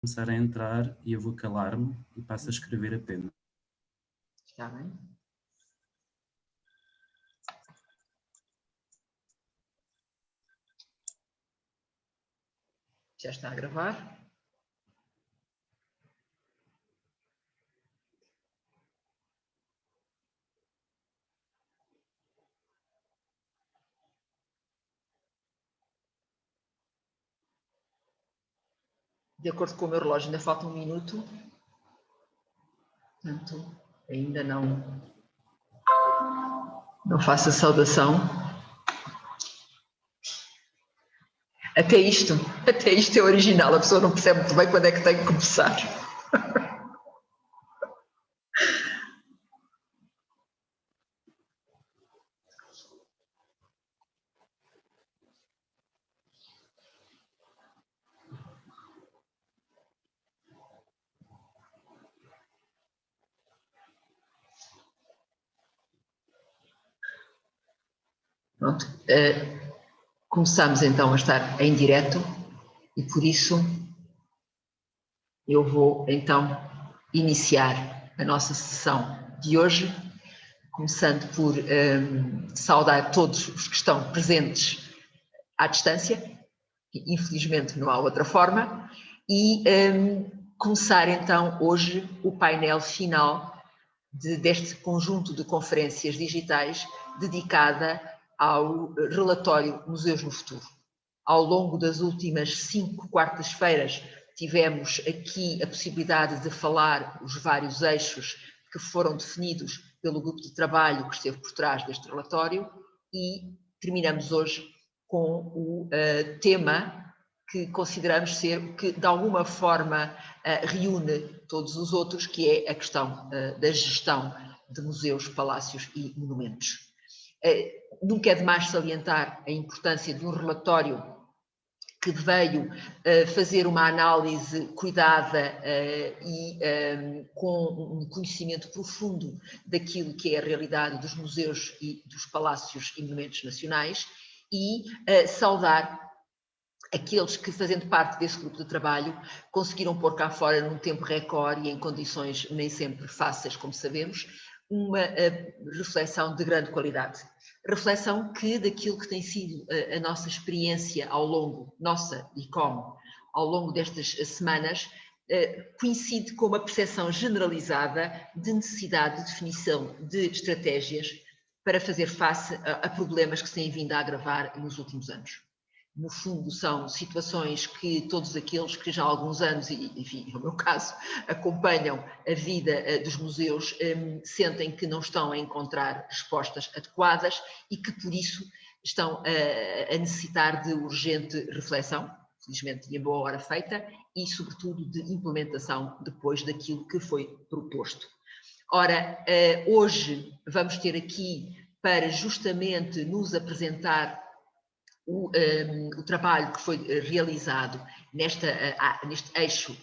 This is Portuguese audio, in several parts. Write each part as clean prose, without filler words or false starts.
começar a entrar e eu vou calar-me e passo a escrever apenas. Está bem? Já está a gravar? De acordo com o meu relógio, ainda falta 1 minuto. Portanto, ainda não faço a saudação. Até isto é original, a pessoa não percebe muito bem quando é que tem que começar. Pronto. Começamos então a estar em direto e por isso eu vou então iniciar a nossa sessão de hoje, começando por saudar todos os que estão presentes à distância, infelizmente não há outra forma, e começar então hoje o painel final deste conjunto de conferências digitais dedicada ao relatório Museus no Futuro. Ao longo das últimas 5 quartas-feiras tivemos aqui a possibilidade de falar os vários eixos que foram definidos pelo grupo de trabalho que esteve por trás deste relatório e terminamos hoje com o tema que consideramos ser o que de alguma forma reúne todos os outros, que é a questão da gestão de museus, palácios e monumentos. Nunca é demais salientar a importância de um relatório que veio fazer uma análise cuidada e com um conhecimento profundo daquilo que é a realidade dos museus e dos palácios e monumentos nacionais e saudar aqueles que, fazendo parte desse grupo de trabalho, conseguiram pôr cá fora num tempo recorde e em condições nem sempre fáceis, como sabemos, uma reflexão de grande qualidade. Reflexão que, daquilo que tem sido a nossa experiência ao longo, nossa e como, ao longo destas semanas, coincide com uma percepção generalizada de necessidade de definição de estratégias para fazer face a problemas que se têm vindo a agravar nos últimos anos. No fundo, são situações que todos aqueles que já há alguns anos, e enfim, no meu caso, acompanham a vida dos museus, sentem que não estão a encontrar respostas adequadas e que, por isso, estão a necessitar de urgente reflexão, felizmente e em boa hora feita, e, sobretudo, de implementação depois daquilo que foi proposto. Ora, hoje vamos ter aqui, para justamente nos apresentar o trabalho que foi realizado neste eixo,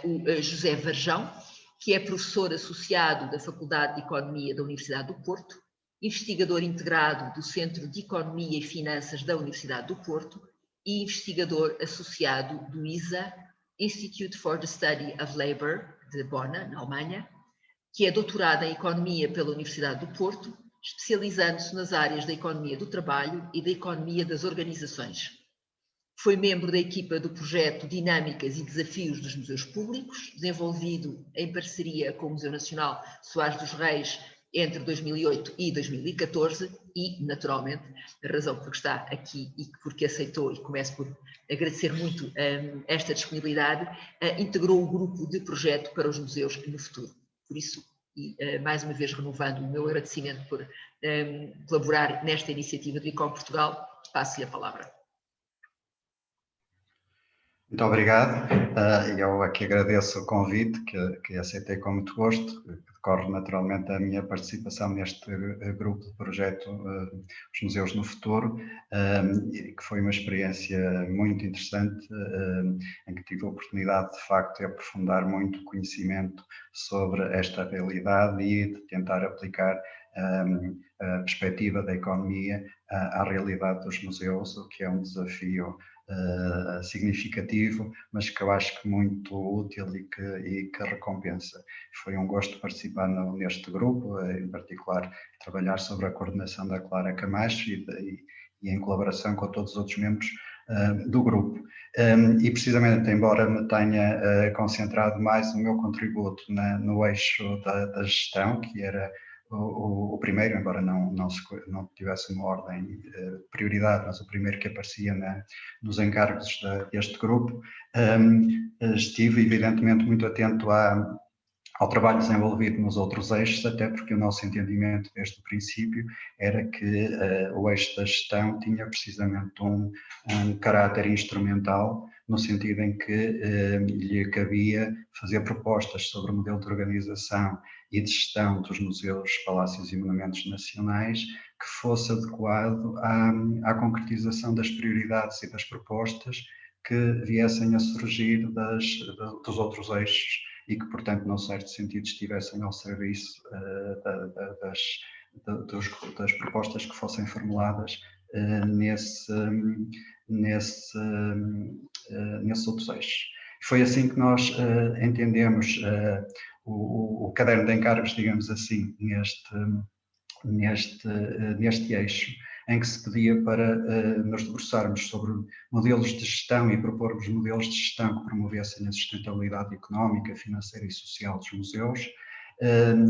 o José Varjão, que é professor associado da Faculdade de Economia da Universidade do Porto, investigador integrado do Centro de Economia e Finanças da Universidade do Porto e investigador associado do ISA, Institute for the Study of Labour, de Bonn, na Alemanha, que é doutorado em Economia pela Universidade do Porto, especializando-se nas áreas da economia do trabalho e da economia das organizações. Foi membro da equipa do projeto Dinâmicas e Desafios dos Museus Públicos, desenvolvido em parceria com o Museu Nacional Soares dos Reis entre 2008 e 2014 e, naturalmente, a razão por que está aqui e porque aceitou, e começo por agradecer muito esta disponibilidade, integrou o grupo de projeto para os museus no futuro. Por isso, e mais uma vez renovando o meu agradecimento por colaborar nesta iniciativa do ICOM Portugal, passo-lhe a palavra. Muito obrigado. Eu aqui agradeço o convite que aceitei com muito gosto, que decorre naturalmente da minha participação neste grupo de projeto Os Museus no Futuro, que foi uma experiência muito interessante, em que tive a oportunidade de facto de aprofundar muito o conhecimento sobre esta realidade e de tentar aplicar a perspectiva da economia à realidade dos museus, o que é um desafio significativo, mas que eu acho que muito útil e que recompensa. Foi um gosto participar neste grupo, em particular trabalhar sobre a coordenação da Clara Camacho e em colaboração com todos os outros membros do grupo. E precisamente, embora me tenha concentrado mais o meu contributo no eixo da gestão, que era o primeiro, embora não tivesse uma ordem de prioridade, mas o primeiro que aparecia nos encargos deste grupo, estive evidentemente muito atento ao trabalho desenvolvido nos outros eixos, até porque o nosso entendimento desde o princípio era que o eixo da gestão tinha precisamente um caráter instrumental, no sentido em que lhe cabia fazer propostas sobre o modelo de organização e de gestão dos museus, palácios e monumentos nacionais que fosse adequado à concretização das prioridades e das propostas que viessem a surgir dos outros eixos e que, portanto, num certo sentido, estivessem ao serviço das propostas que fossem formuladas nesses outros eixos. Foi assim que nós entendemos o caderno de encargos, digamos assim, neste eixo, em que se pedia para nos debruçarmos sobre modelos de gestão e propormos modelos de gestão que promovessem a sustentabilidade económica, financeira e social dos museus,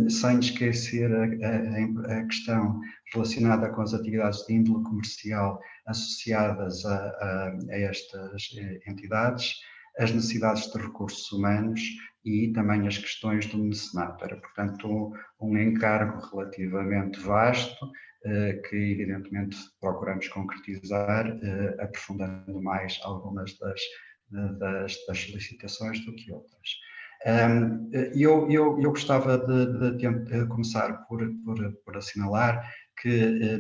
sem esquecer a questão relacionada com as atividades de índole comercial associadas a estas entidades, as necessidades de recursos humanos e também as questões do mecenato. Era, portanto, um encargo relativamente vasto, que evidentemente procuramos concretizar, aprofundando mais algumas das solicitações do que outras. Eu gostava de começar por assinalar que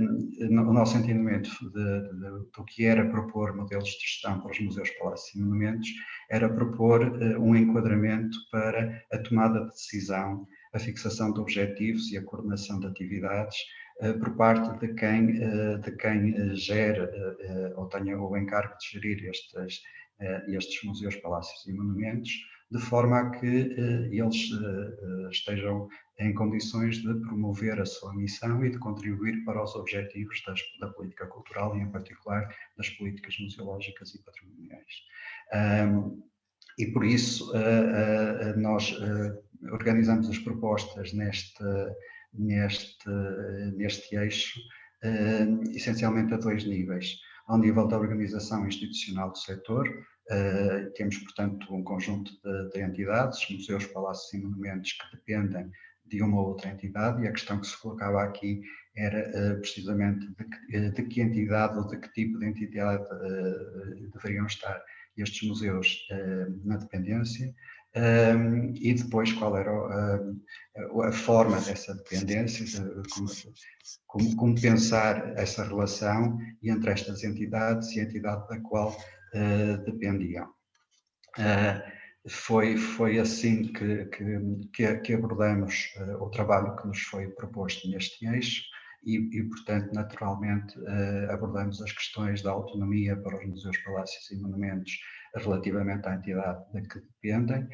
o nosso entendimento do que era propor modelos de gestão para os museus, palácios e monumentos era propor um enquadramento para a tomada de decisão, a fixação de objetivos e a coordenação de atividades por parte de quem gera ou tenha o encargo de gerir estes museus, palácios e monumentos, de forma a que eles estejam em condições de promover a sua missão e de contribuir para os objetivos da política cultural e, em particular, das políticas museológicas e patrimoniais. E por isso nós organizamos as propostas neste eixo, essencialmente a dois níveis. Ao nível da organização institucional do setor, temos, portanto, um conjunto de entidades, museus, palácios e monumentos que dependem de uma ou outra entidade, e a questão que se colocava aqui era precisamente de que entidade ou de que tipo de entidade deveriam estar estes museus na dependência, e depois qual era a forma dessa dependência, como pensar essa relação entre estas entidades e a entidade da qual dependiam. Foi assim que abordamos o trabalho que nos foi proposto neste eixo e portanto, naturalmente, abordamos as questões da autonomia para os museus, palácios e monumentos relativamente à entidade de que dependem,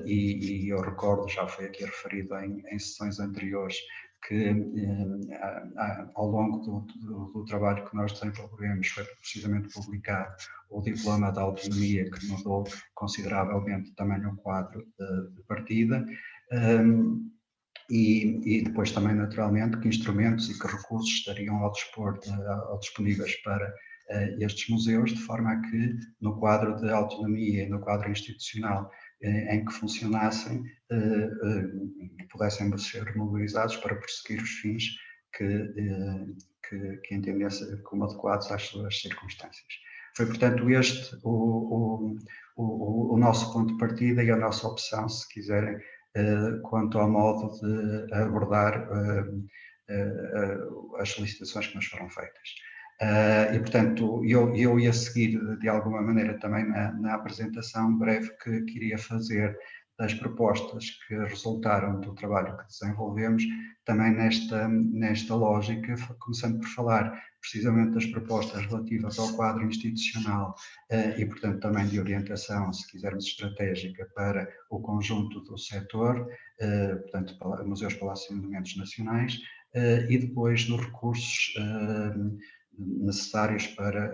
e eu recordo, já foi aqui referido em sessões anteriores, que ao longo do trabalho que nós desenvolvemos foi precisamente publicar o diploma da autonomia, que mudou consideravelmente também o quadro de partida, e depois também, naturalmente, que instrumentos e que recursos estariam ao dispor, disponíveis para estes museus, de forma a que no quadro de autonomia e no quadro institucional em que funcionassem, pudessem ser mobilizados para perseguir os fins que entendessem como adequados às suas circunstâncias. Foi, portanto, este o nosso ponto de partida e a nossa opção, se quiserem, quanto ao modo de abordar as solicitações que nos foram feitas. E, portanto, eu ia seguir, de alguma maneira, também na apresentação breve que iria fazer das propostas que resultaram do trabalho que desenvolvemos, também nesta lógica, começando por falar precisamente das propostas relativas ao quadro institucional e, portanto, também de orientação, se quisermos, estratégica para o conjunto do setor, portanto, museus, palácios e monumentos nacionais, e depois dos recursos necessários para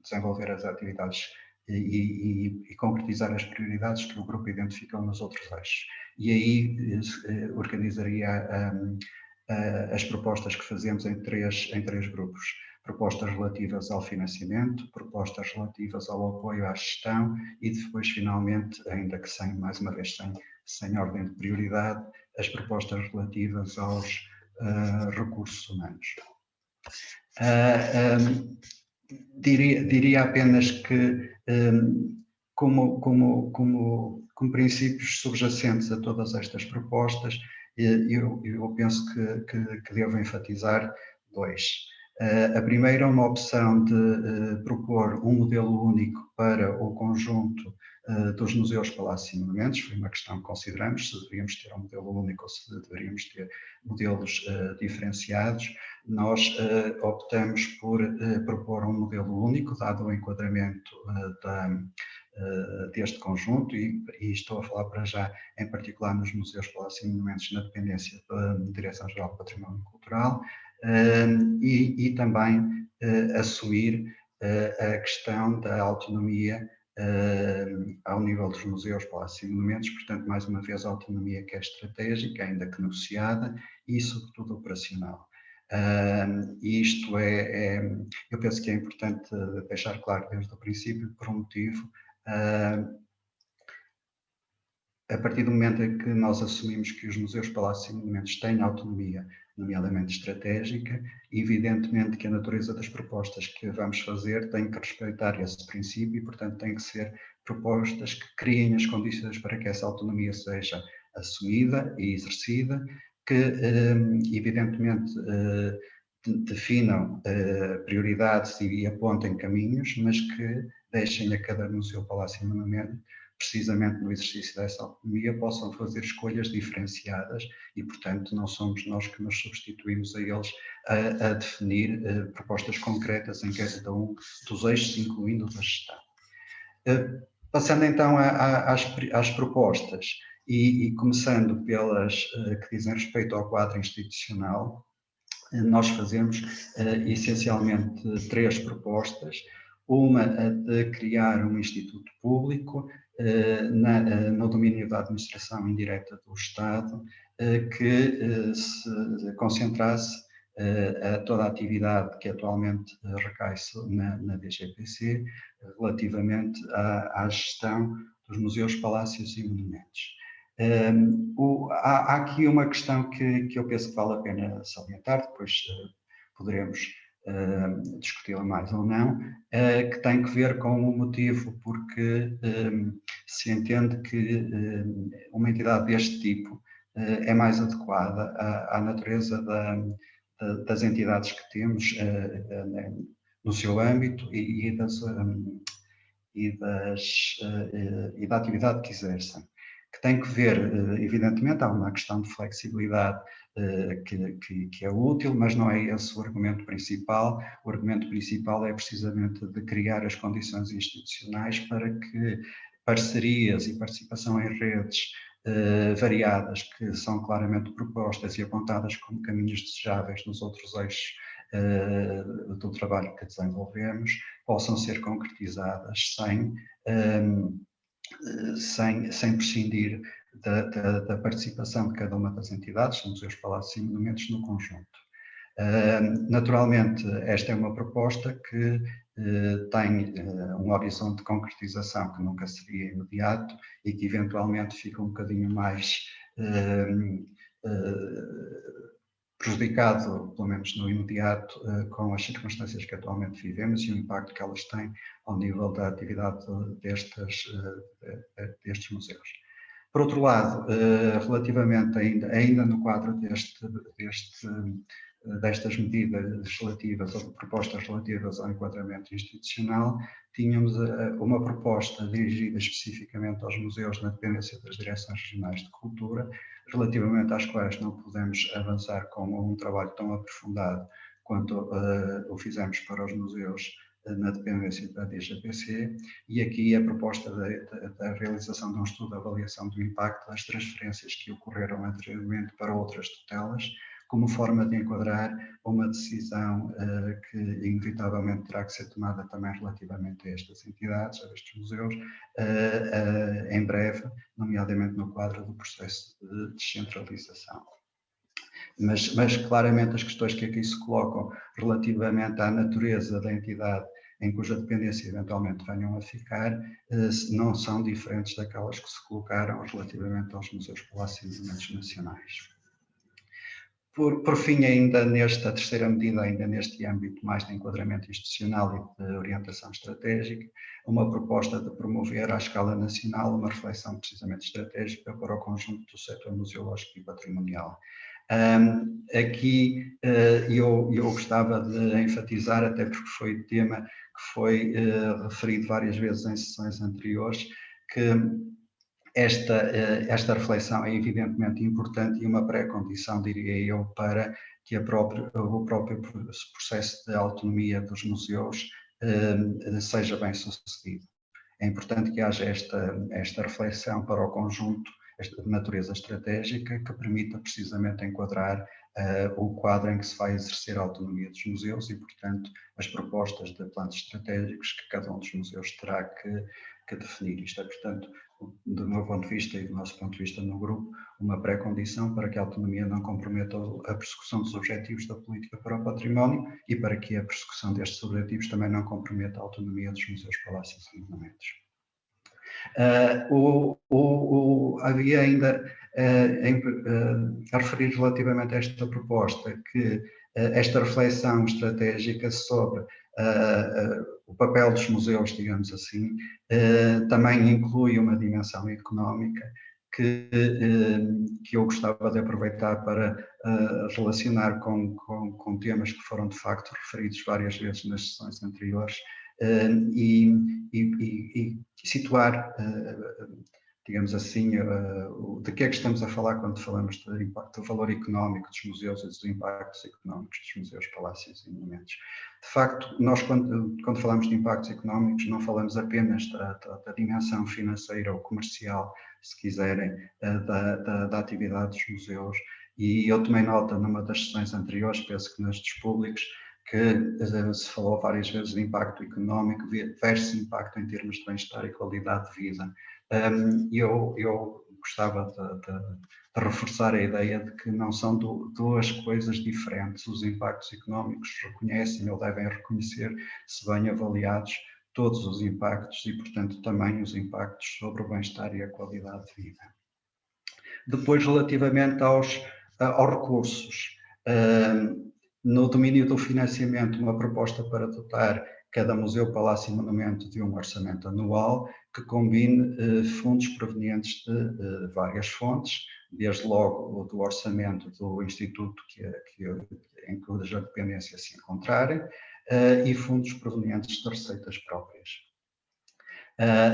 desenvolver as atividades e concretizar as prioridades que o grupo identificou nos outros eixos. E aí organizaria as propostas que fazemos em três grupos. Propostas relativas ao financiamento, propostas relativas ao apoio à gestão e depois, finalmente, ainda que mais uma vez sem ordem de prioridade, as propostas relativas aos recursos humanos. Diria apenas que, como princípios subjacentes a todas estas propostas, eu penso que devo enfatizar dois. A primeira é uma opção de propor um modelo único para o conjunto dos museus, palácios e monumentos. Foi uma questão que consideramos, se deveríamos ter um modelo único ou se deveríamos ter modelos diferenciados. Nós optamos por propor um modelo único, dado o enquadramento deste conjunto, e estou a falar para já, em particular, nos museus, palácios e monumentos na dependência da Direção-Geral do Património Cultural, e também assumir a questão da autonomia ao nível dos museus, palácios e monumentos, portanto, mais uma vez, a autonomia que é estratégica, ainda que negociada, e, sobretudo, operacional. Isto eu penso que é importante deixar claro desde o princípio, por um motivo. A partir do momento em que nós assumimos que os museus, palácios e monumentos têm autonomia, nomeadamente estratégica, evidentemente que a natureza das propostas que vamos fazer tem que respeitar esse princípio e, portanto, tem que ser propostas que criem as condições para que essa autonomia seja assumida e exercida, que, evidentemente, definam prioridades e apontem caminhos, mas que deixem a cada museu, palácio e monumento, precisamente no exercício dessa autonomia, possam fazer escolhas diferenciadas e, portanto, não somos nós que nos substituímos a eles a definir propostas concretas em cada um dos eixos, incluindo a gestão. Passando então às propostas e começando pelas que dizem respeito ao quadro institucional, nós fazemos essencialmente três propostas. Uma de criar um instituto público no domínio da administração indireta do Estado, que se concentrasse toda a atividade que atualmente recai na DGPC relativamente à gestão dos museus, palácios e monumentos. Há aqui uma questão que eu penso que vale a pena salientar, depois poderemos discuti-la mais ou não, que tem que ver com o motivo porque se entende que uma entidade deste tipo é mais adequada à natureza das entidades que temos no seu âmbito e da atividade que exercem, que tem que ver, evidentemente, há uma questão de flexibilidade que é útil, mas não é esse o argumento principal. O argumento principal é precisamente de criar as condições institucionais para que parcerias e participação em redes variadas, que são claramente propostas e apontadas como caminhos desejáveis nos outros eixos do trabalho que desenvolvemos, possam ser concretizadas sem prescindir da participação de cada uma das entidades, museus, palácios e monumentos no conjunto. Naturalmente, esta é uma proposta que tem um horizonte de concretização que nunca seria imediato e que eventualmente fica um bocadinho mais prejudicado, pelo menos no imediato, com as circunstâncias que atualmente vivemos e o impacto que elas têm ao nível da atividade destes museus. Por outro lado, relativamente ainda no quadro destas medidas relativas ou de propostas relativas ao enquadramento institucional, tínhamos uma proposta dirigida especificamente aos museus na dependência das direções regionais de cultura, relativamente às quais não pudemos avançar com um trabalho tão aprofundado quanto o fizemos para os museus na dependência da DGPC, e aqui a proposta da realização de um estudo de avaliação do impacto das transferências que ocorreram anteriormente para outras tutelas, como forma de enquadrar uma decisão que inevitavelmente terá que ser tomada também relativamente a estas entidades, a estes museus, em breve, nomeadamente no quadro do processo de descentralização. Mas claramente as questões que aqui se colocam relativamente à natureza da entidade em cuja dependência eventualmente venham a ficar, não são diferentes daquelas que se colocaram relativamente aos museus, palácios e monumentos nacionais. Por fim, ainda nesta terceira medida, ainda neste âmbito mais de enquadramento institucional e de orientação estratégica, uma proposta de promover à escala nacional uma reflexão precisamente estratégica para o conjunto do setor museológico e patrimonial. Aqui eu gostava de enfatizar, até porque foi tema que foi referido várias vezes em sessões anteriores, que esta reflexão é evidentemente importante e uma pré-condição, diria eu, para que o próprio processo de autonomia dos museus seja bem sucedido. É importante que haja esta reflexão para o conjunto, esta natureza estratégica, que permita precisamente enquadrar o quadro em que se vai exercer a autonomia dos museus e, portanto, as propostas de planos estratégicos que cada um dos museus terá que definir. Isto é, portanto, do meu ponto de vista e do nosso ponto de vista no grupo, uma pré-condição para que a autonomia não comprometa a persecução dos objetivos da política para o património e para que a persecução destes objetivos também não comprometa a autonomia dos museus, palácios e monumentos. Havia ainda a referir relativamente a esta proposta que esta reflexão estratégica sobre o papel dos museus, digamos assim, também inclui uma dimensão económica que eu gostava de aproveitar para relacionar com temas que foram de facto referidos várias vezes nas sessões anteriores e situar, digamos assim, de que é que estamos a falar quando falamos do impacto, do valor económico dos museus e dos impactos económicos dos museus, palácios e monumentos. De facto, nós quando falamos de impactos económicos não falamos apenas da dimensão financeira ou comercial, se quiserem, da atividade dos museus, e eu tomei nota numa das sessões anteriores, penso que nas dos públicos, que se falou várias vezes de impacto económico versus impacto em termos de bem-estar e qualidade de vida. Eu gostava de reforçar a ideia de que não são duas coisas diferentes. Os impactos económicos reconhecem ou devem reconhecer, se bem avaliados, todos os impactos e, portanto, também os impactos sobre o bem-estar e a qualidade de vida. Depois, relativamente aos recursos, no domínio do financiamento, uma proposta para dotar cada museu, palácio e monumento de um orçamento anual que combine fundos provenientes de várias fontes, desde logo do orçamento do instituto em cuja dependência se encontrarem, e fundos provenientes de receitas próprias.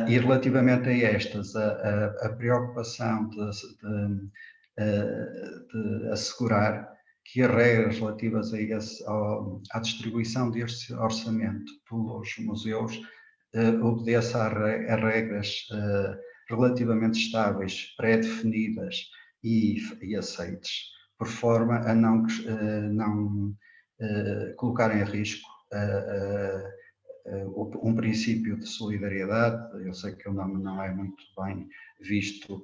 E relativamente a estas, a preocupação de assegurar que as regras relativas à distribuição deste orçamento pelos museus obedeça a regras relativamente estáveis, pré-definidas e aceites, por forma a não colocar em risco um princípio de solidariedade. Eu sei que o nome não é muito bem visto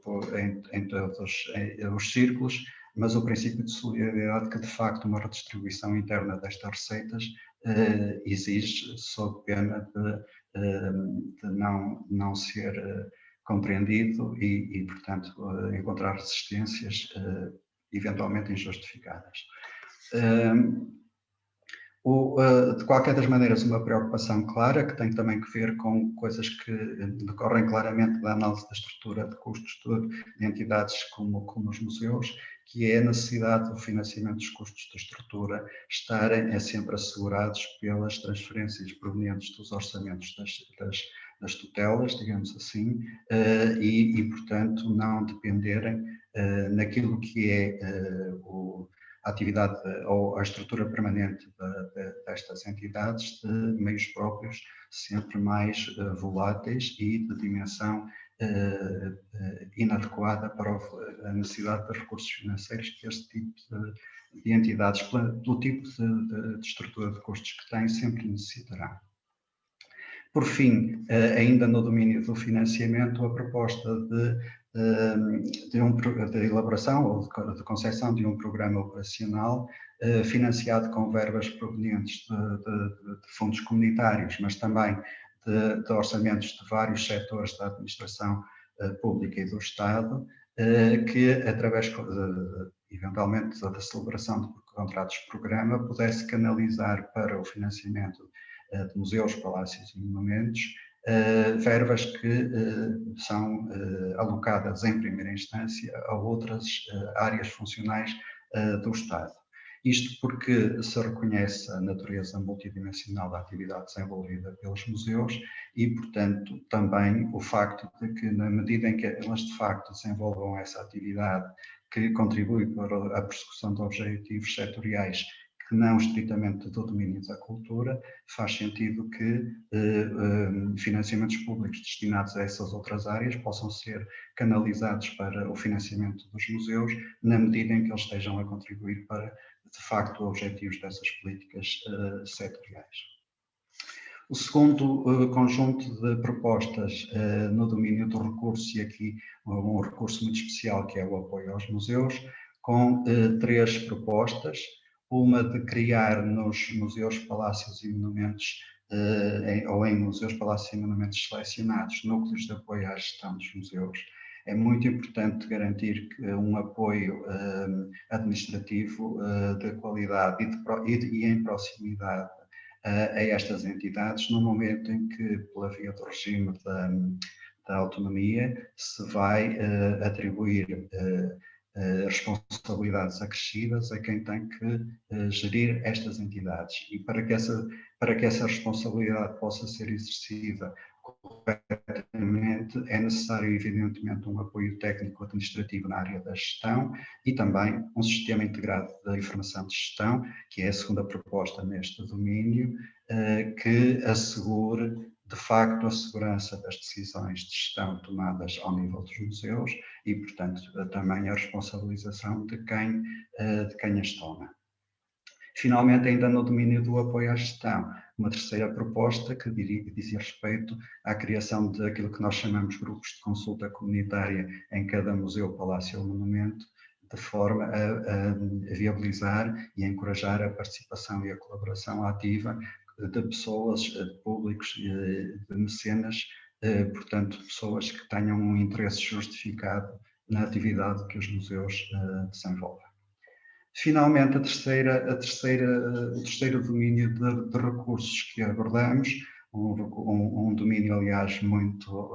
em todos os círculos, mas o princípio de solidariedade que, de facto, uma redistribuição interna destas receitas exige, sob pena de não ser compreendido e, portanto, encontrar resistências eventualmente injustificadas. De qualquer das maneiras, uma preocupação clara, que tem também que ver com coisas que decorrem claramente da análise da estrutura de custos de entidades como os museus, que é a necessidade do financiamento dos custos de estrutura estarem sempre assegurados pelas transferências provenientes dos orçamentos das tutelas, digamos assim, e, portanto, não dependerem naquilo que é a atividade ou a estrutura permanente destas entidades de meios próprios sempre mais voláteis e de dimensão inadequada para a necessidade de recursos financeiros que este tipo de entidades, pelo tipo de estrutura de custos que têm, sempre necessitará. Por fim, ainda no domínio do financiamento, a proposta de elaboração ou de concepção de um programa operacional financiado com verbas provenientes de fundos comunitários, mas também de orçamentos de vários setores da administração pública e do Estado, que através, eventualmente, da celebração de contratos de programa, pudesse canalizar para o financiamento de museus, palácios e monumentos, verbas que são alocadas em primeira instância a outras áreas funcionais do Estado. Isto porque se reconhece a natureza multidimensional da atividade desenvolvida pelos museus e, portanto, também o facto de que, na medida em que elas de facto desenvolvam essa atividade que contribui para a persecução de objetivos setoriais que não estritamente do domínio da cultura, faz sentido que financiamentos públicos destinados a essas outras áreas possam ser canalizados para o financiamento dos museus, na medida em que eles estejam a contribuir para, de facto, objetivos dessas políticas setoriais. O segundo conjunto de propostas no domínio do recurso, e aqui um recurso muito especial, que é o apoio aos museus, com 3 propostas. Uma de criar nos museus, palácios e monumentos, ou em museus, palácios e monumentos selecionados, núcleos de apoio à gestão dos museus. É muito importante garantir que um apoio administrativo de qualidade e em proximidade a estas entidades, no momento em que, pela via do regime da autonomia, se vai atribuir responsabilidades acrescidas a quem tem que gerir estas entidades. E para que essa responsabilidade possa ser exercida corretamente, é necessário, evidentemente, um apoio técnico-administrativo na área da gestão e também um sistema integrado da informação de gestão, que é a segunda proposta neste domínio, que assegure de facto a segurança das decisões de gestão tomadas ao nível dos museus e, portanto, também a responsabilização de quem as toma. Finalmente, ainda no domínio do apoio à gestão, uma terceira proposta que dizia respeito à criação daquilo que nós chamamos grupos de consulta comunitária em cada museu, palácio ou monumento, de forma a viabilizar e a encorajar a participação e a colaboração ativa de pessoas, de públicos, de mecenas, portanto, pessoas que tenham um interesse justificado na atividade que os museus desenvolvem. Finalmente, o terceiro domínio de recursos que abordamos, um domínio, aliás, muito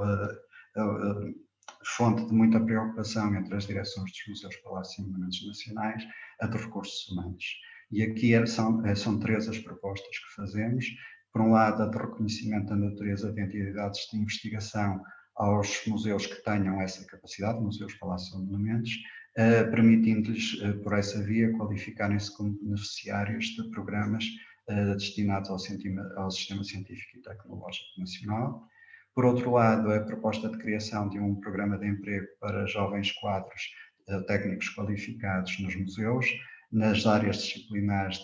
fonte de muita preocupação entre as direções dos museus, palácios e monumentos nacionais, a de recursos humanos. E aqui são 3 as propostas que fazemos. Por um lado, a de reconhecimento da natureza de entidades de investigação aos museus que tenham essa capacidade, museus, palácios ou monumentos, permitindo-lhes, por essa via, qualificarem-se como beneficiários de programas destinados ao Sistema Científico e Tecnológico Nacional. Por outro lado, a proposta de criação de um programa de emprego para jovens quadros técnicos qualificados nos museus, nas áreas disciplinares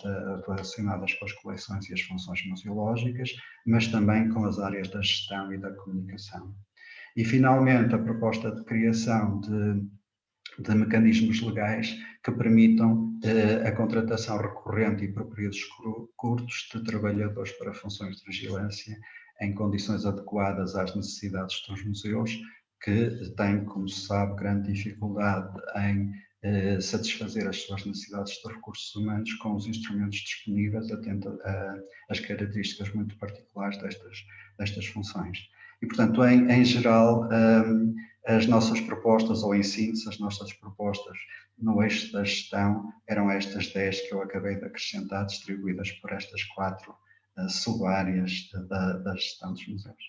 relacionadas com as coleções e as funções museológicas, mas também com as áreas da gestão e da comunicação. E, finalmente, a proposta de criação de mecanismos legais que permitam a contratação recorrente e por períodos curtos de trabalhadores para funções de vigilância em condições adequadas às necessidades dos museus, que têm, como se sabe, grande dificuldade em satisfazer as suas necessidades de recursos humanos com os instrumentos disponíveis, atento às características muito particulares destas funções. E, portanto, em geral, as nossas propostas, ou em síntese, as nossas propostas no eixo da gestão eram estas 10 que eu acabei de acrescentar, distribuídas por estas 4 sub-áreas da gestão dos museus.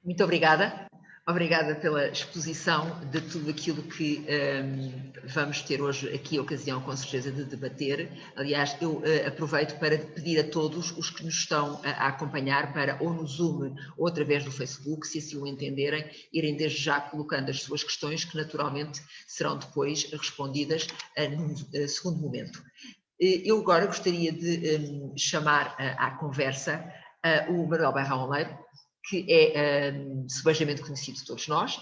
Muito obrigada. Obrigada pela exposição de tudo aquilo que vamos ter hoje aqui a ocasião, com certeza, de debater. Aliás, eu aproveito para pedir a todos os que nos estão a acompanhar para, ou no Zoom ou através do Facebook, se assim o entenderem, irem desde já colocando as suas questões, que naturalmente serão depois respondidas num segundo momento. Eu agora gostaria de chamar à conversa o Manuel Bairrão Oleiro, que é subejamente conhecido de todos nós.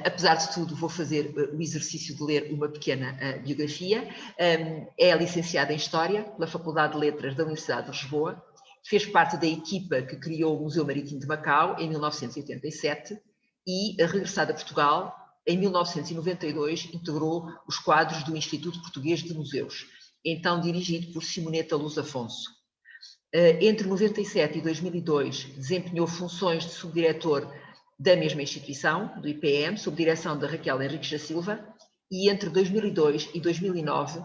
Apesar de tudo, vou fazer o exercício de ler uma pequena biografia. É licenciado em História pela Faculdade de Letras da Universidade de Lisboa, fez parte da equipa que criou o Museu Marítimo de Macau em 1987 e, regressado a Portugal, em 1992, integrou os quadros do Instituto Português de Museus, então dirigido por Simoneta Luz Afonso. Entre 97 e 2002, desempenhou funções de subdiretor da mesma instituição, do IPM, sob direção da Raquel Henriques da Silva, e entre 2002 e 2009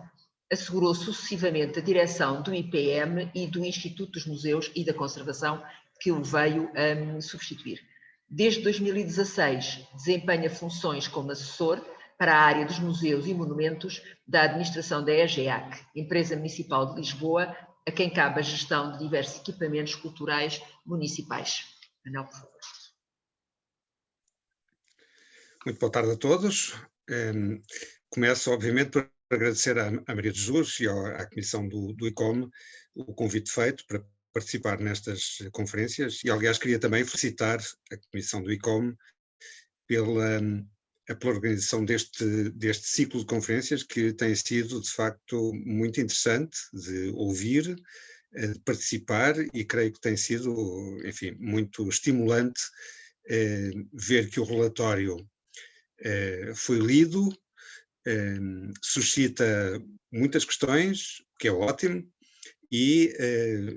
assegurou sucessivamente a direção do IPM e do Instituto dos Museus e da Conservação, que o veio substituir. Desde 2016, desempenha funções como assessor para a área dos museus e monumentos da administração da EGEAC, Empresa Municipal de Lisboa, a quem cabe a gestão de diversos equipamentos culturais municipais. Manuel, por favor. Muito boa tarde a todos. Começo, obviamente, por agradecer à Maria de Jesus e à Comissão do ICOM o convite feito para participar nestas conferências e, aliás, queria também felicitar a Comissão do ICOM pela organização deste ciclo de conferências, que tem sido, de facto, muito interessante de ouvir, de participar, e creio que tem sido, enfim, muito estimulante ver que o relatório foi lido, suscita muitas questões, que é ótimo, e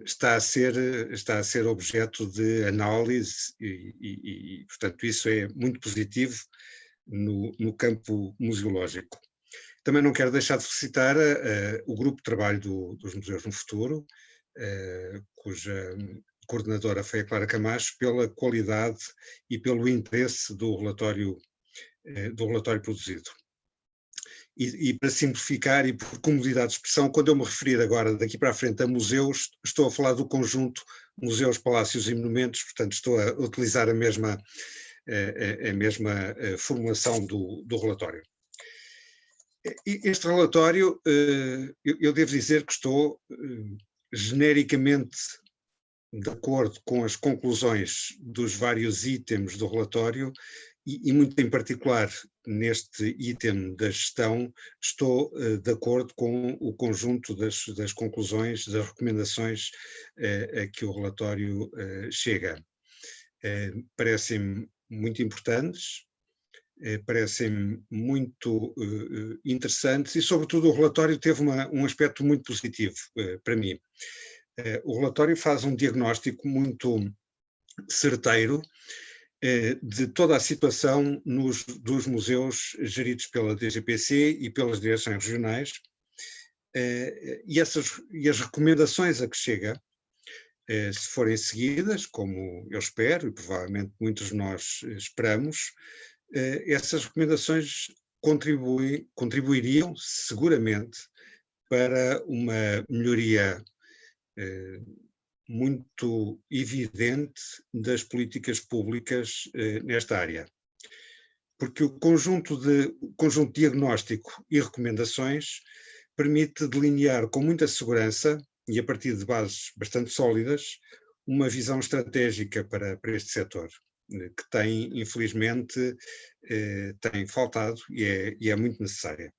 está a ser objeto de análise e, portanto, isso é muito positivo no campo museológico. Também não quero deixar de felicitar o grupo de trabalho dos Museus no Futuro, cuja coordenadora foi a Clara Camacho, pela qualidade e pelo interesse do relatório produzido. E para simplificar e por comodidade de expressão, quando eu me referir agora daqui para a frente a museus, estou a falar do conjunto museus, palácios e monumentos, portanto estou a utilizar a mesma formulação do relatório. Este relatório, eu devo dizer que estou genericamente de acordo com as conclusões dos vários itens do relatório e muito em particular neste item da gestão, estou de acordo com o conjunto das conclusões, das recomendações a que o relatório chega. Parecem muito importantes, parecem muito interessantes e, sobretudo, o relatório teve um aspecto muito positivo para mim. O relatório faz um diagnóstico muito certeiro de toda a situação dos museus geridos pela DGPC e pelas direções regionais e as recomendações a que chega, se forem seguidas, como eu espero e provavelmente muitos de nós esperamos, essas recomendações contribuiriam seguramente para uma melhoria muito evidente das políticas públicas nesta área. Porque o conjunto diagnóstico e recomendações permite delinear com muita segurança e a partir de bases bastante sólidas uma visão estratégica para este setor, que tem, infelizmente, tem faltado e é muito necessária.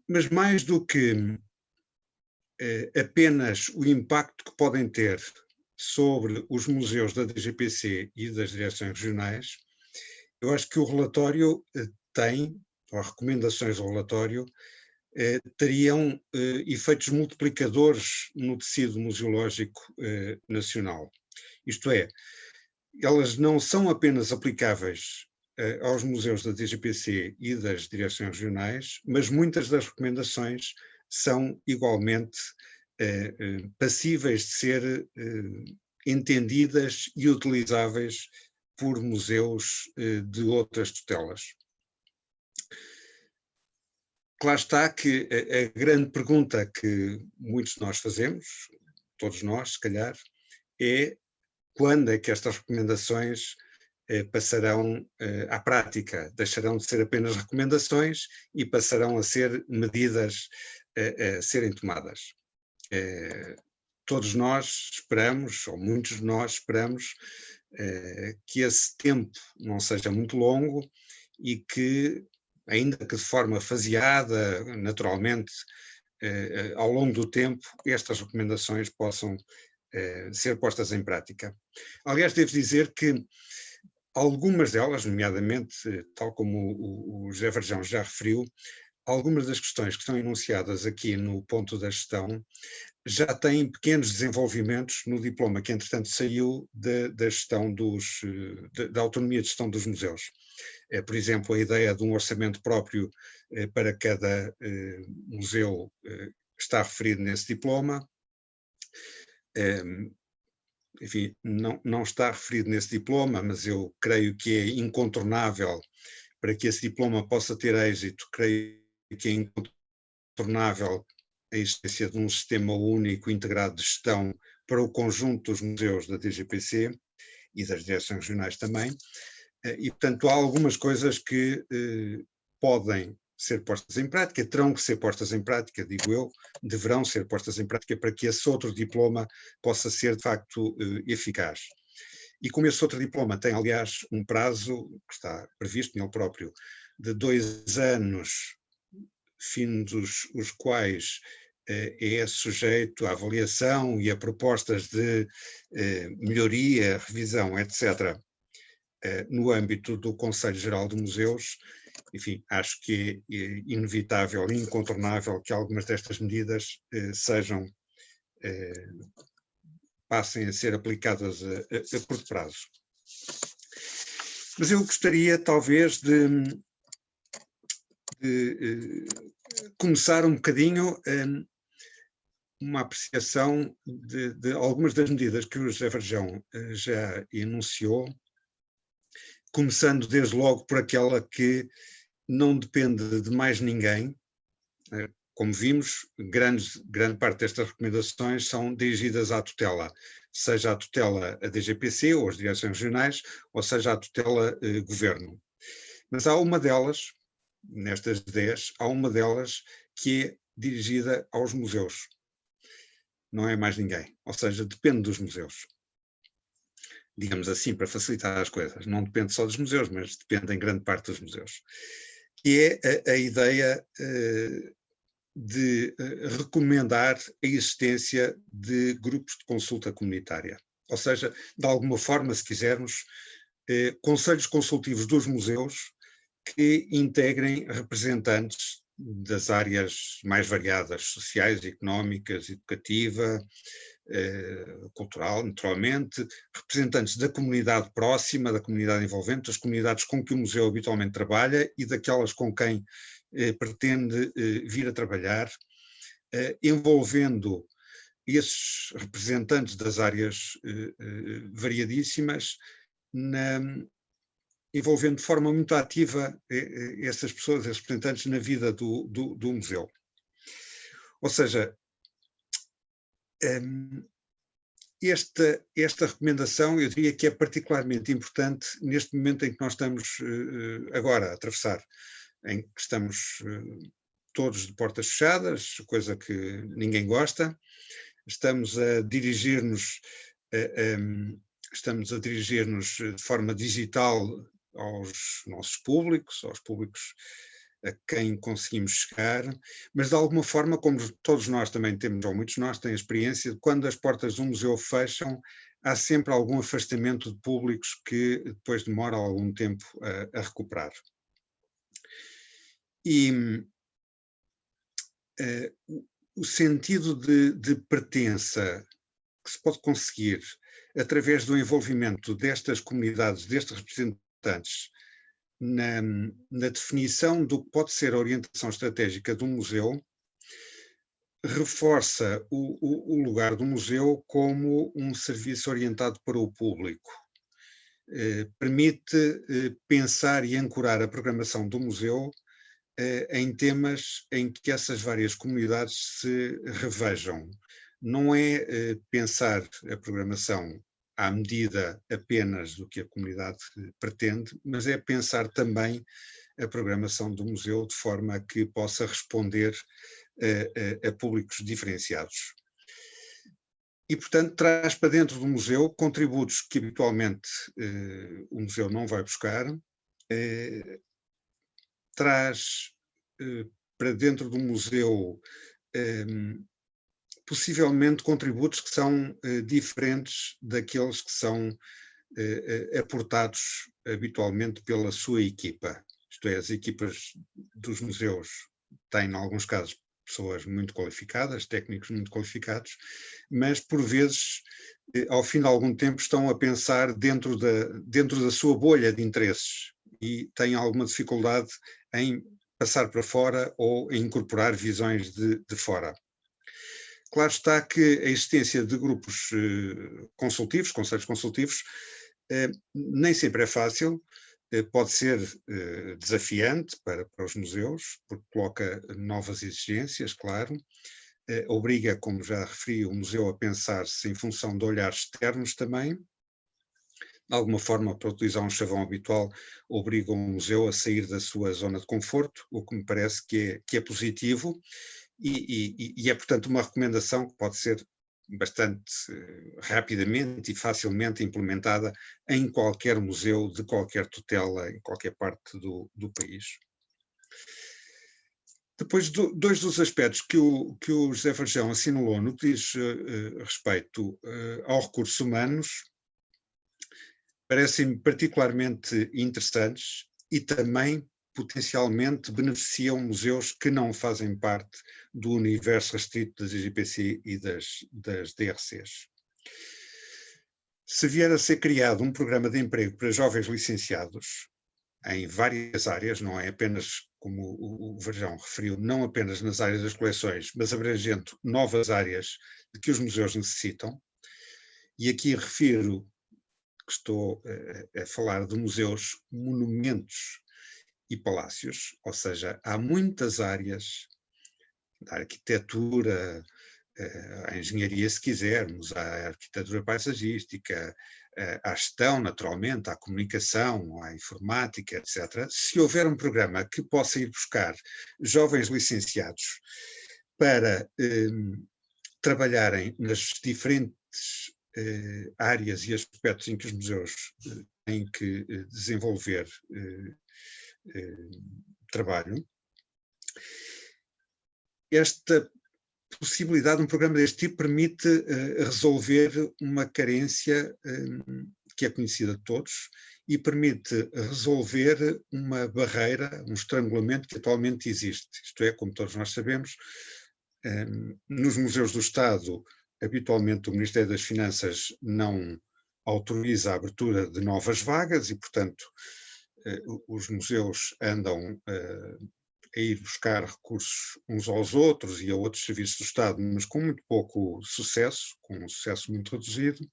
Mas mais do que apenas o impacto que podem ter sobre os museus da DGPC e das direções regionais, Eu acho que o relatório tem, ou as recomendações do relatório, teriam efeitos multiplicadores no tecido museológico nacional. Isto é, elas não são apenas aplicáveis aos museus da DGPC e das direções regionais, mas muitas das recomendações são igualmente passíveis de ser entendidas e utilizáveis por museus de outras tutelas. Claro está que a grande pergunta que muitos de nós fazemos, todos nós, se calhar, é quando é que estas recomendações passarão à prática, deixarão de ser apenas recomendações e passarão a ser medidas a serem tomadas. Todos nós esperamos, ou muitos de nós esperamos, que esse tempo não seja muito longo e que, ainda que de forma faseada, naturalmente, ao longo do tempo, estas recomendações possam ser postas em prática. Aliás, devo dizer que algumas delas, nomeadamente, tal como o José Varjão já referiu, algumas das questões que estão enunciadas aqui no ponto da gestão já têm pequenos desenvolvimentos no diploma que, entretanto, saiu da gestão da autonomia de gestão dos museus. Por exemplo, a ideia de um orçamento próprio para cada museu está referido nesse diploma. Enfim, não está referido nesse diploma, mas eu creio que é incontornável para que esse diploma possa ter êxito, creio que é incontornável a existência de um sistema único integrado de gestão para o conjunto dos museus da DGPC e das direções regionais também, e portanto há algumas coisas que podem ser postas em prática, terão que ser postas em prática, digo eu, deverão ser postas em prática para que esse outro diploma possa ser de facto eficaz. E como esse outro diploma tem, aliás, um prazo que está previsto nele próprio de 2 anos, findos os quais é sujeito à avaliação e a propostas de melhoria, revisão, etc., no âmbito do Conselho Geral de Museus, enfim, acho que é inevitável e incontornável que algumas destas medidas passem a ser aplicadas a curto prazo. Mas eu gostaria, talvez, de começar um bocadinho uma apreciação de algumas das medidas que o José Varjão já enunciou, começando desde logo por aquela que não depende de mais ninguém. Como vimos, grande parte destas recomendações são dirigidas à tutela, seja a tutela a DGPC ou as direções regionais, ou seja a tutela governo. Mas há uma delas, nestas 10, há uma delas que é dirigida aos museus. Não é mais ninguém, ou seja, depende dos museus. Digamos assim, para facilitar as coisas. Não depende só dos museus, mas depende em grande parte dos museus. Que é a ideia de recomendar a existência de grupos de consulta comunitária. Ou seja, de alguma forma, se quisermos, conselhos consultivos dos museus que integrem representantes das áreas mais variadas, sociais, económicas, educativa, cultural, naturalmente, representantes da comunidade próxima, da comunidade envolvente, das comunidades com que o museu habitualmente trabalha e daquelas com quem pretende vir a trabalhar, envolvendo esses representantes das áreas variadíssimas, envolvendo de forma muito ativa essas pessoas, esses representantes na vida do museu. Ou seja, esta recomendação, eu diria que é particularmente importante neste momento em que nós estamos agora a atravessar, em que estamos todos de portas fechadas, coisa que ninguém gosta, estamos a dirigir-nos de forma digital aos nossos públicos, aos públicos a quem conseguimos chegar, mas de alguma forma, como todos nós também temos, ou muitos de nós têm a experiência, de quando as portas de um museu fecham, há sempre algum afastamento de públicos que depois demora algum tempo a recuperar. E o sentido de pertença que se pode conseguir através do envolvimento destas comunidades, destes representantes, na definição do que pode ser a orientação estratégica do museu, reforça o lugar do museu como um serviço orientado para o público. Permite pensar e ancorar a programação do museu em temas em que essas várias comunidades se revejam. Não é pensar a programação à medida apenas do que a comunidade pretende, mas é pensar também a programação do museu de forma a que possa responder a públicos diferenciados. E, portanto, traz para dentro do museu contributos que habitualmente o museu não vai buscar, traz para dentro do museu possivelmente contributos que são diferentes daqueles que são aportados habitualmente pela sua equipa. Isto é, as equipas dos museus têm, em alguns casos, pessoas muito qualificadas, técnicos muito qualificados, mas, por vezes, ao fim de algum tempo, estão a pensar dentro da sua bolha de interesses e têm alguma dificuldade em passar para fora ou em incorporar visões de fora. Claro está que a existência de grupos consultivos, conselhos consultivos, nem sempre é fácil, pode ser desafiante para os museus, porque coloca novas exigências, claro, obriga, como já referi, o museu a pensar-se em função de olhares externos também. De alguma forma, para utilizar um chavão habitual, obriga o museu a sair da sua zona de conforto, o que me parece que é positivo e é, portanto, uma recomendação que pode ser bastante rapidamente e facilmente implementada em qualquer museu de qualquer tutela, em qualquer parte do país. Depois, dois dos aspectos que o José Varjão assinalou no que diz respeito aos recursos humanos parecem particularmente interessantes e também potencialmente beneficiam museus que não fazem parte do universo restrito das IGPC e das DRCs. Se vier a ser criado um programa de emprego para jovens licenciados em várias áreas, não é apenas, como o Varjão referiu, não apenas nas áreas das coleções, mas abrangendo novas áreas de que os museus necessitam, e aqui refiro que estou a falar de museus, monumentos e palácios, ou seja, há muitas áreas da arquitetura, à engenharia, se quisermos, à arquitetura paisagística, à gestão, naturalmente, à comunicação, à informática, etc. Se houver um programa que possa ir buscar jovens licenciados para trabalharem nas diferentes áreas e aspectos em que os museus têm que desenvolver trabalho, esta possibilidade, um programa deste tipo permite resolver uma carência que é conhecida de todos e permite resolver uma barreira, um estrangulamento que atualmente existe. Isto é, como todos nós sabemos, nos museus do Estado, habitualmente o Ministério das Finanças não autoriza a abertura de novas vagas e, portanto, os museus andam a ir buscar recursos uns aos outros e a outros serviços do Estado, mas com muito pouco sucesso, com um sucesso muito reduzido.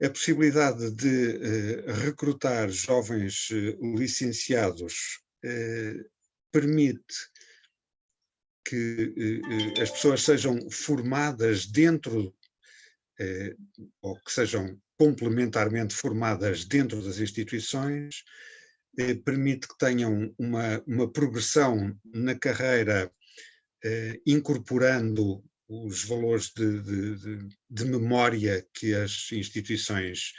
A possibilidade de recrutar jovens licenciados permite que as pessoas sejam formadas dentro, ou que sejam complementarmente formadas dentro das instituições, permite que tenham uma progressão na carreira, incorporando os valores de memória que as instituições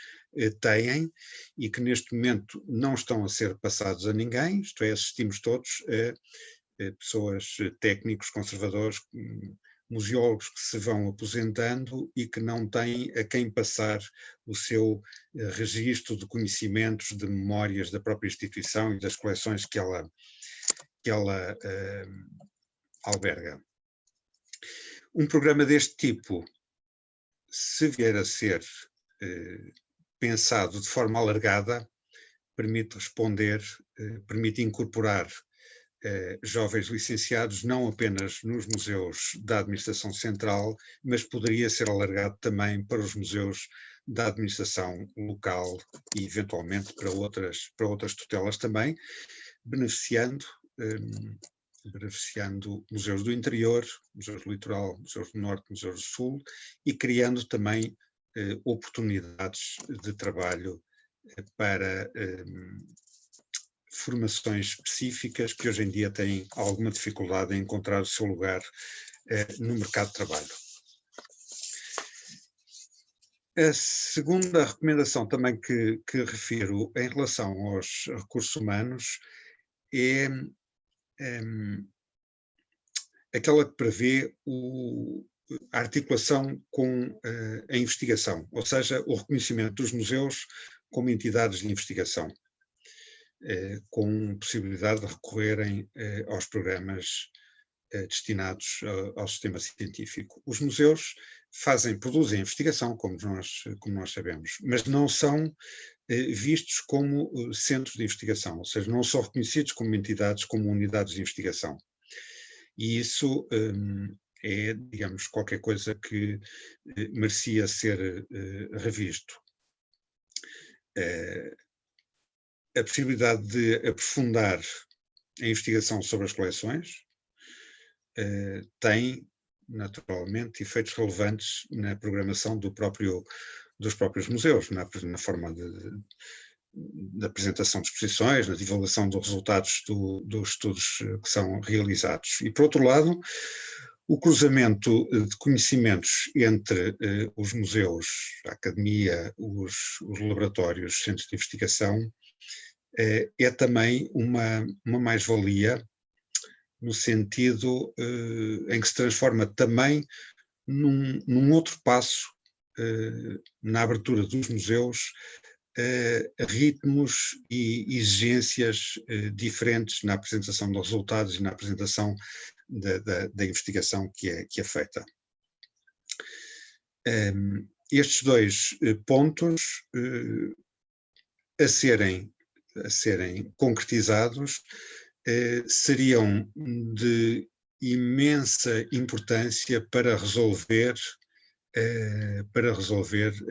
têm e que neste momento não estão a ser passados a ninguém, isto é, assistimos todos a pessoas, técnicos, conservadores, museólogos que se vão aposentando e que não têm a quem passar o seu registro de conhecimentos, de memórias da própria instituição e das coleções que ela alberga. Um programa deste tipo, se vier a ser pensado de forma alargada, permite responder, permite incorporar jovens licenciados não apenas nos museus da administração central, mas poderia ser alargado também para os museus da administração local e eventualmente para outras tutelas também, beneficiando museus do interior, museus do litoral, museus do norte, museus do sul e criando também oportunidades de trabalho para formações específicas que hoje em dia têm alguma dificuldade em encontrar o seu lugar no mercado de trabalho. A segunda recomendação também que refiro em relação aos recursos humanos é aquela que prevê a articulação com a investigação, ou seja, o reconhecimento dos museus como entidades de investigação, com possibilidade de recorrerem aos programas destinados ao sistema científico. Os museus produzem investigação, como nós sabemos, mas não são vistos como centros de investigação, ou seja, não são reconhecidos como entidades, como unidades de investigação. E isso é, digamos, qualquer coisa que merecia ser revisto. A possibilidade de aprofundar a investigação sobre as coleções tem, naturalmente, efeitos relevantes na programação dos próprios museus, na forma da apresentação de exposições, na divulgação dos resultados dos estudos que são realizados. E, por outro lado, o cruzamento de conhecimentos entre os museus, a academia, os laboratórios, os centros de investigação, é também uma mais-valia no sentido em que se transforma também num outro passo na abertura dos museus a ritmos e exigências diferentes na apresentação dos resultados e na apresentação da investigação que é feita. Estes dois pontos a serem concretizados seriam de imensa importância para resolver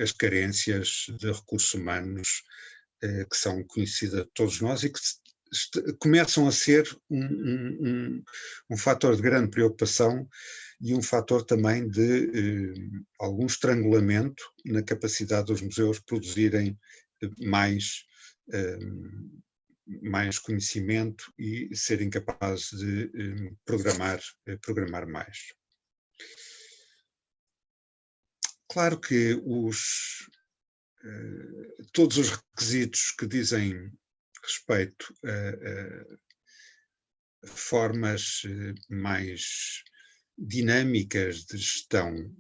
as carências de recursos humanos que são conhecidas de todos nós e que começam a ser um fator de grande preocupação e um fator também de algum estrangulamento na capacidade dos museus produzirem mais conhecimento e serem capazes de programar mais. Claro que todos os requisitos que dizem respeito a formas mais dinâmicas de gestão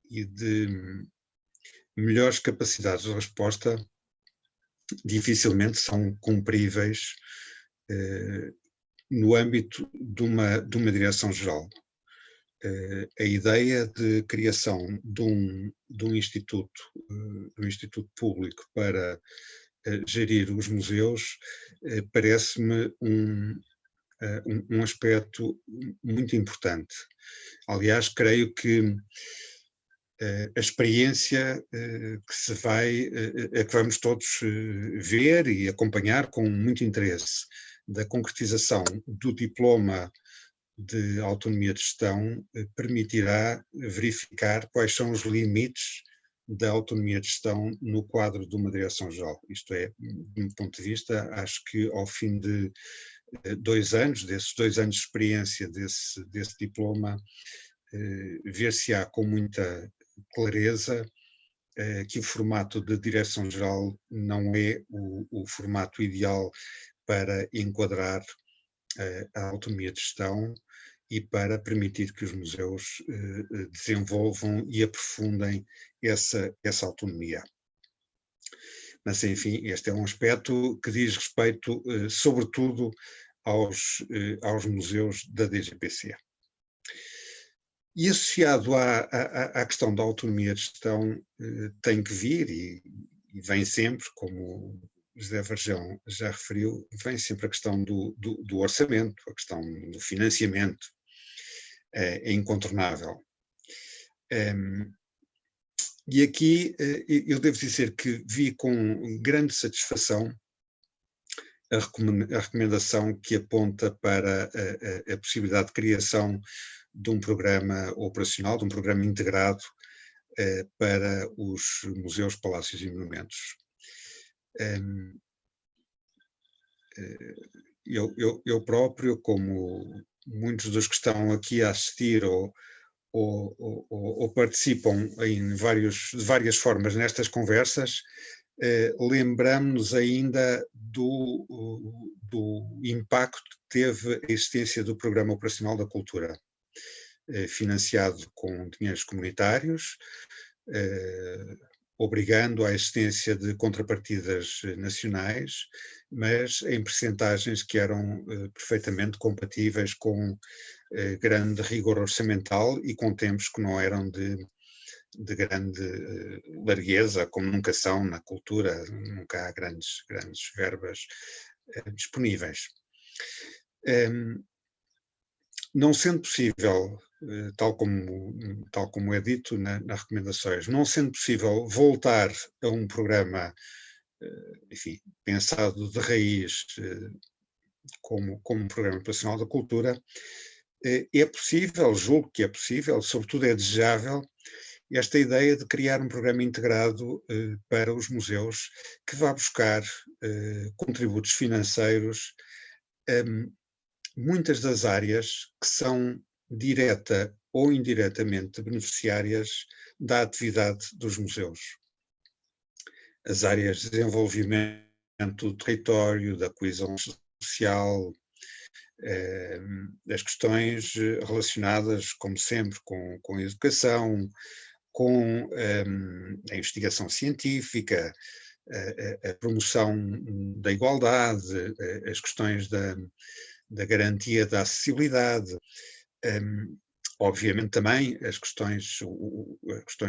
e de melhores capacidades de resposta dificilmente são cumpríveis no âmbito de uma direção-geral. A ideia de criação de um instituto público para gerir os museus parece-me um aspecto muito importante. Aliás, creio que a experiência que vamos todos ver e acompanhar com muito interesse da concretização do diploma de autonomia de gestão permitirá verificar quais são os limites da autonomia de gestão no quadro de uma direção-geral. Isto é, do meu ponto de vista, acho que ao fim de 2 anos, desses 2 anos de experiência desse diploma, ver-se-á com muita clareza que o formato de direção-geral não é o formato ideal para enquadrar a autonomia de gestão e para permitir que os museus desenvolvam e aprofundem essa autonomia. Mas, enfim, este é um aspecto que diz respeito, sobretudo, aos museus da DGPC. E associado à questão da autonomia de gestão, tem que vir, e vem sempre, como José Varjão já referiu, vem sempre a questão do orçamento, a questão do financiamento, é incontornável. E aqui eu devo dizer que vi com grande satisfação a recomendação que aponta para a possibilidade de criação de um programa operacional, de um programa integrado para os museus, palácios e monumentos. Eu próprio, como muitos dos que estão aqui a assistir ou participam de várias formas nestas conversas, lembramos-nos ainda do impacto que teve a existência do Programa Operacional da Cultura, financiado com dinheiros comunitários, obrigando à existência de contrapartidas nacionais, mas em percentagens que eram perfeitamente compatíveis com grande rigor orçamental e com tempos que não eram de grande largueza, como nunca são na cultura, nunca há grandes verbas disponíveis. Não sendo possível, tal como é dito nas recomendações, não sendo possível voltar a um programa, enfim, pensado de raiz como um programa operacional da cultura, é possível, julgo que é possível, sobretudo é desejável, esta ideia de criar um programa integrado para os museus que vá buscar contributos financeiros muitas das áreas que são direta ou indiretamente beneficiárias da atividade dos museus. As áreas de desenvolvimento do território, da coesão social, as questões relacionadas, como sempre, com a educação, com a investigação científica, a promoção da igualdade, as questões da garantia da acessibilidade, obviamente também as questões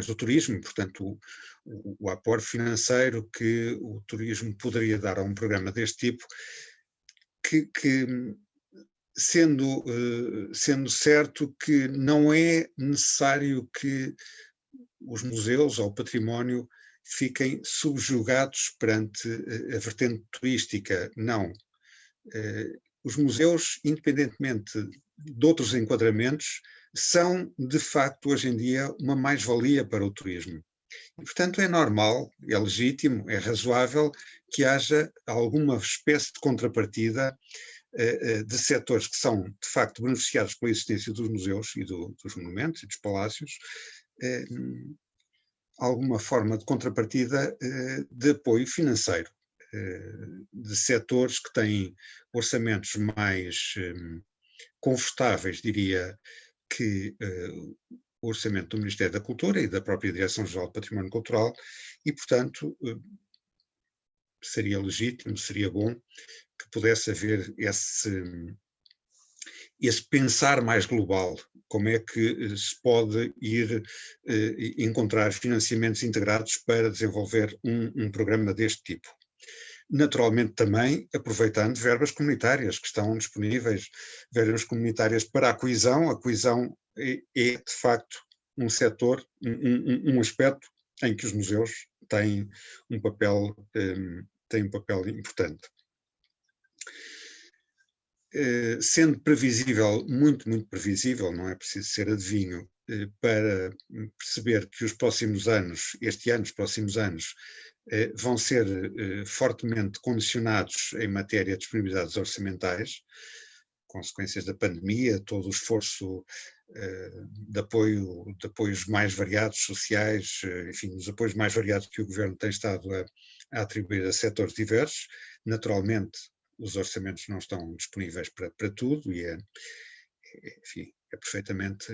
do turismo, portanto o aporte financeiro que o turismo poderia dar a um programa deste tipo, que sendo certo que não é necessário que os museus ou o património fiquem subjugados perante a vertente turística, não. Os museus, independentemente de outros enquadramentos, são, de facto, hoje em dia, uma mais-valia para o turismo. E, portanto, é normal, é legítimo, é razoável que haja alguma espécie de contrapartida de setores que são, de facto, beneficiados pela existência dos museus e dos monumentos e dos palácios, alguma forma de contrapartida de apoio financeiro, de setores que têm orçamentos mais confortáveis, diria, que o orçamento do Ministério da Cultura e da própria Direção-Geral do Património Cultural e, portanto, seria legítimo, seria bom que pudesse haver esse pensar mais global, como é que se pode ir encontrar financiamentos integrados para desenvolver um programa deste tipo. Naturalmente também aproveitando verbas comunitárias que estão disponíveis, verbas comunitárias para a coesão é de facto um setor, um aspecto em que os museus têm um papel importante. Sendo previsível, muito previsível, não é preciso ser adivinho, para perceber que os próximos anos, os próximos anos, vão ser fortemente condicionados em matéria de disponibilidades orçamentais, consequências da pandemia, todo o esforço de apoios mais variados, sociais, enfim, os apoios mais variados que o Governo tem estado a atribuir a setores diversos. Naturalmente, os orçamentos não estão disponíveis para tudo e enfim, é perfeitamente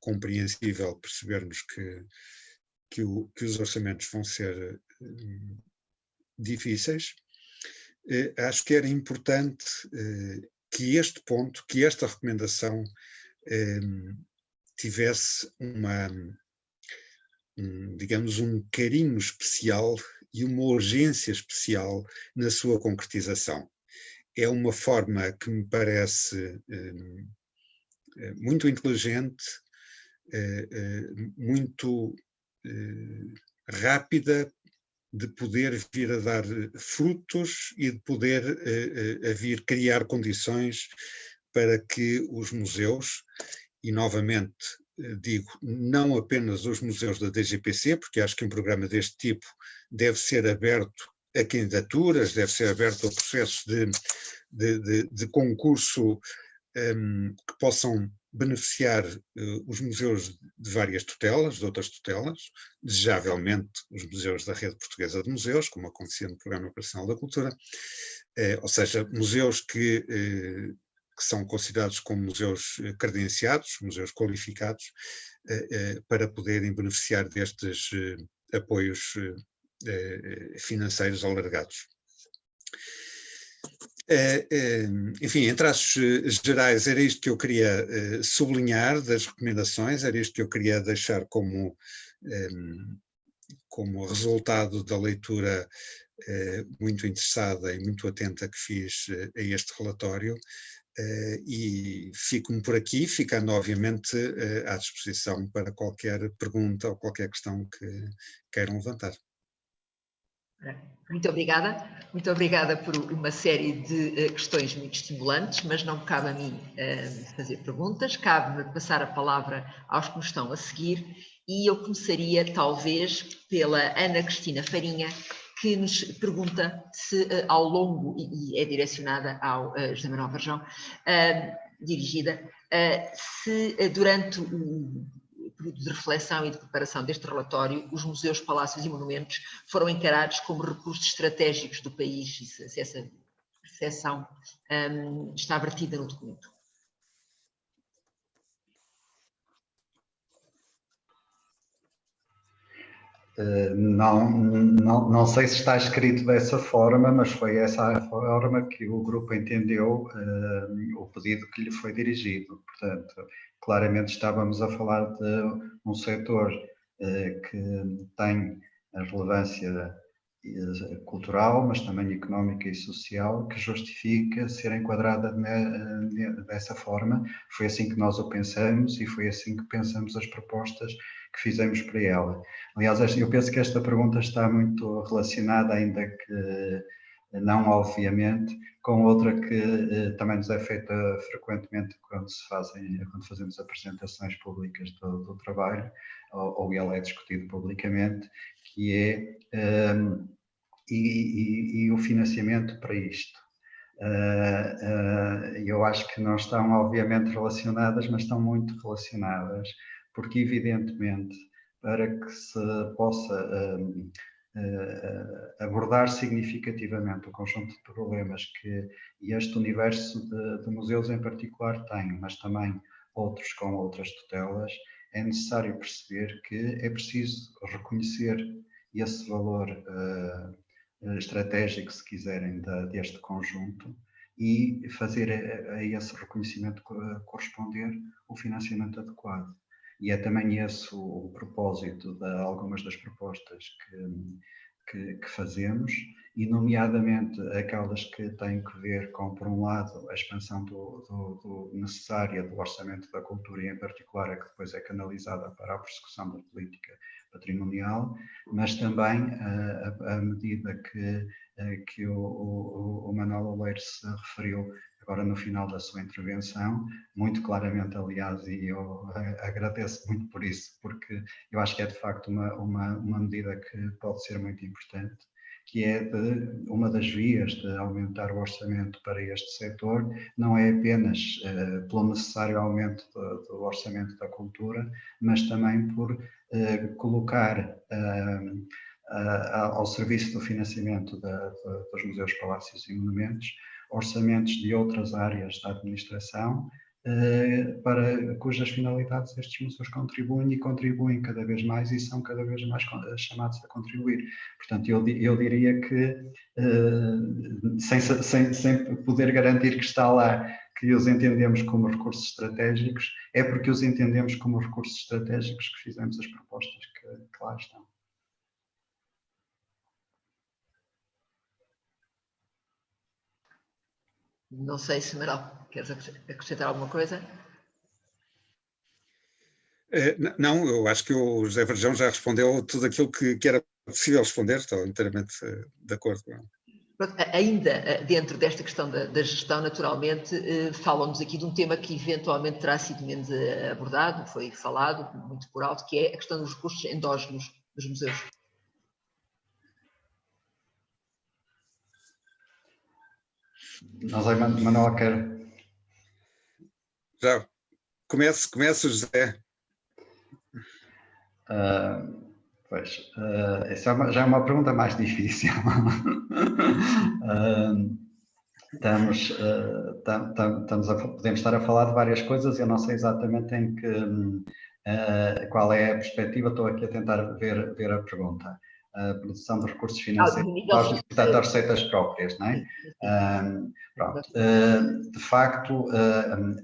compreensível percebermos que os orçamentos vão ser difíceis. Acho que era importante que este ponto, que esta recomendação tivesse digamos, um carinho especial e uma urgência especial na sua concretização. É uma forma que me parece muito inteligente, muito rápida, de poder vir a dar frutos e de poder a vir criar condições para que os museus, e novamente digo, não apenas os museus da DGPC, porque acho que um programa deste tipo deve ser aberto a candidaturas, deve ser aberto a processos de concurso que possam beneficiar os museus de várias tutelas, de outras tutelas, desejavelmente os museus da Rede Portuguesa de Museus, como acontecia no Programa Operacional da Cultura, ou seja, museus que são considerados como museus credenciados, museus qualificados, para poderem beneficiar destes apoios financeiros alargados. Enfim, em traços gerais, era isto que eu queria sublinhar das recomendações, era isto que eu queria deixar como resultado da leitura muito interessada e muito atenta que fiz a este relatório, e fico-me por aqui, ficando obviamente à disposição para qualquer pergunta ou qualquer questão que queiram levantar. Muito obrigada por uma série de questões muito estimulantes, mas não cabe a mim fazer perguntas, cabe-me passar a palavra aos que nos estão a seguir, e eu começaria talvez pela Ana Cristina Farinha, que nos pergunta se ao longo, e é direcionada ao José Manuel Varjão, dirigida, se durante o período de reflexão e de preparação deste relatório, os museus, palácios e monumentos foram encarados como recursos estratégicos do país, e se essa percepção está vertida no documento. Não sei se está escrito dessa forma, mas foi essa a forma que o grupo entendeu o pedido que lhe foi dirigido. Portanto, claramente estávamos a falar de um setor que tem a relevância cultural, mas também económica e social, que justifica ser enquadrada dessa forma. Foi assim que nós o pensamos e foi assim que pensamos as propostas que fizemos para ela. Aliás, eu penso que esta pergunta está muito relacionada, ainda que não obviamente, com outra que também nos é feita frequentemente quando fazemos apresentações públicas do trabalho, ou ele é discutido publicamente, que é e o financiamento para isto. Eu acho que não estão obviamente relacionadas, mas estão muito relacionadas, porque evidentemente para que se possa abordar significativamente o conjunto de problemas que este universo de museus em particular tem, mas também outros com outras tutelas, é necessário perceber que é preciso reconhecer esse valor estratégico, se quiserem, deste conjunto, e fazer a esse reconhecimento corresponder o financiamento adequado. E é também esse o propósito de algumas das propostas que fazemos, e nomeadamente aquelas que têm que ver com, por um lado, a expansão necessária do orçamento da cultura, e em particular a que depois é canalizada para a persecução da política patrimonial, mas também a medida que o Manuel Oleiro se referiu agora no final da sua intervenção, muito claramente, aliás, e eu agradeço muito por isso, porque eu acho que é de facto uma medida que pode ser muito importante, que é uma das vias de aumentar o orçamento para este setor, não é apenas pelo necessário aumento do orçamento da cultura, mas também por colocar ao serviço do financiamento dos museus, palácios e monumentos orçamentos de outras áreas da administração, para cujas finalidades estes museus contribuem e contribuem cada vez mais e são cada vez mais chamados a contribuir. Portanto, eu diria que, sem poder garantir que está lá, que os entendemos como recursos estratégicos, é porque os entendemos como recursos estratégicos que fizemos as propostas que lá estão. Não sei se, Manuel, queres acrescentar alguma coisa? Não, eu acho que o José Varjão já respondeu tudo aquilo que era possível responder, estou inteiramente de acordo com ele. Ainda dentro desta questão da gestão, naturalmente, falam-nos aqui de um tema que eventualmente terá sido menos abordado, foi falado muito por alto, que é a questão dos recursos endógenos dos museus. Não sei, Manuel, quer... Já, comece, José. Pois, essa já é uma pergunta mais difícil. Podemos estar a falar de várias coisas, eu não sei exatamente qual é a perspectiva, estou aqui a tentar ver a pergunta. A produção de recursos financeiros, portanto, as receitas próprias, não é? Pronto. De facto,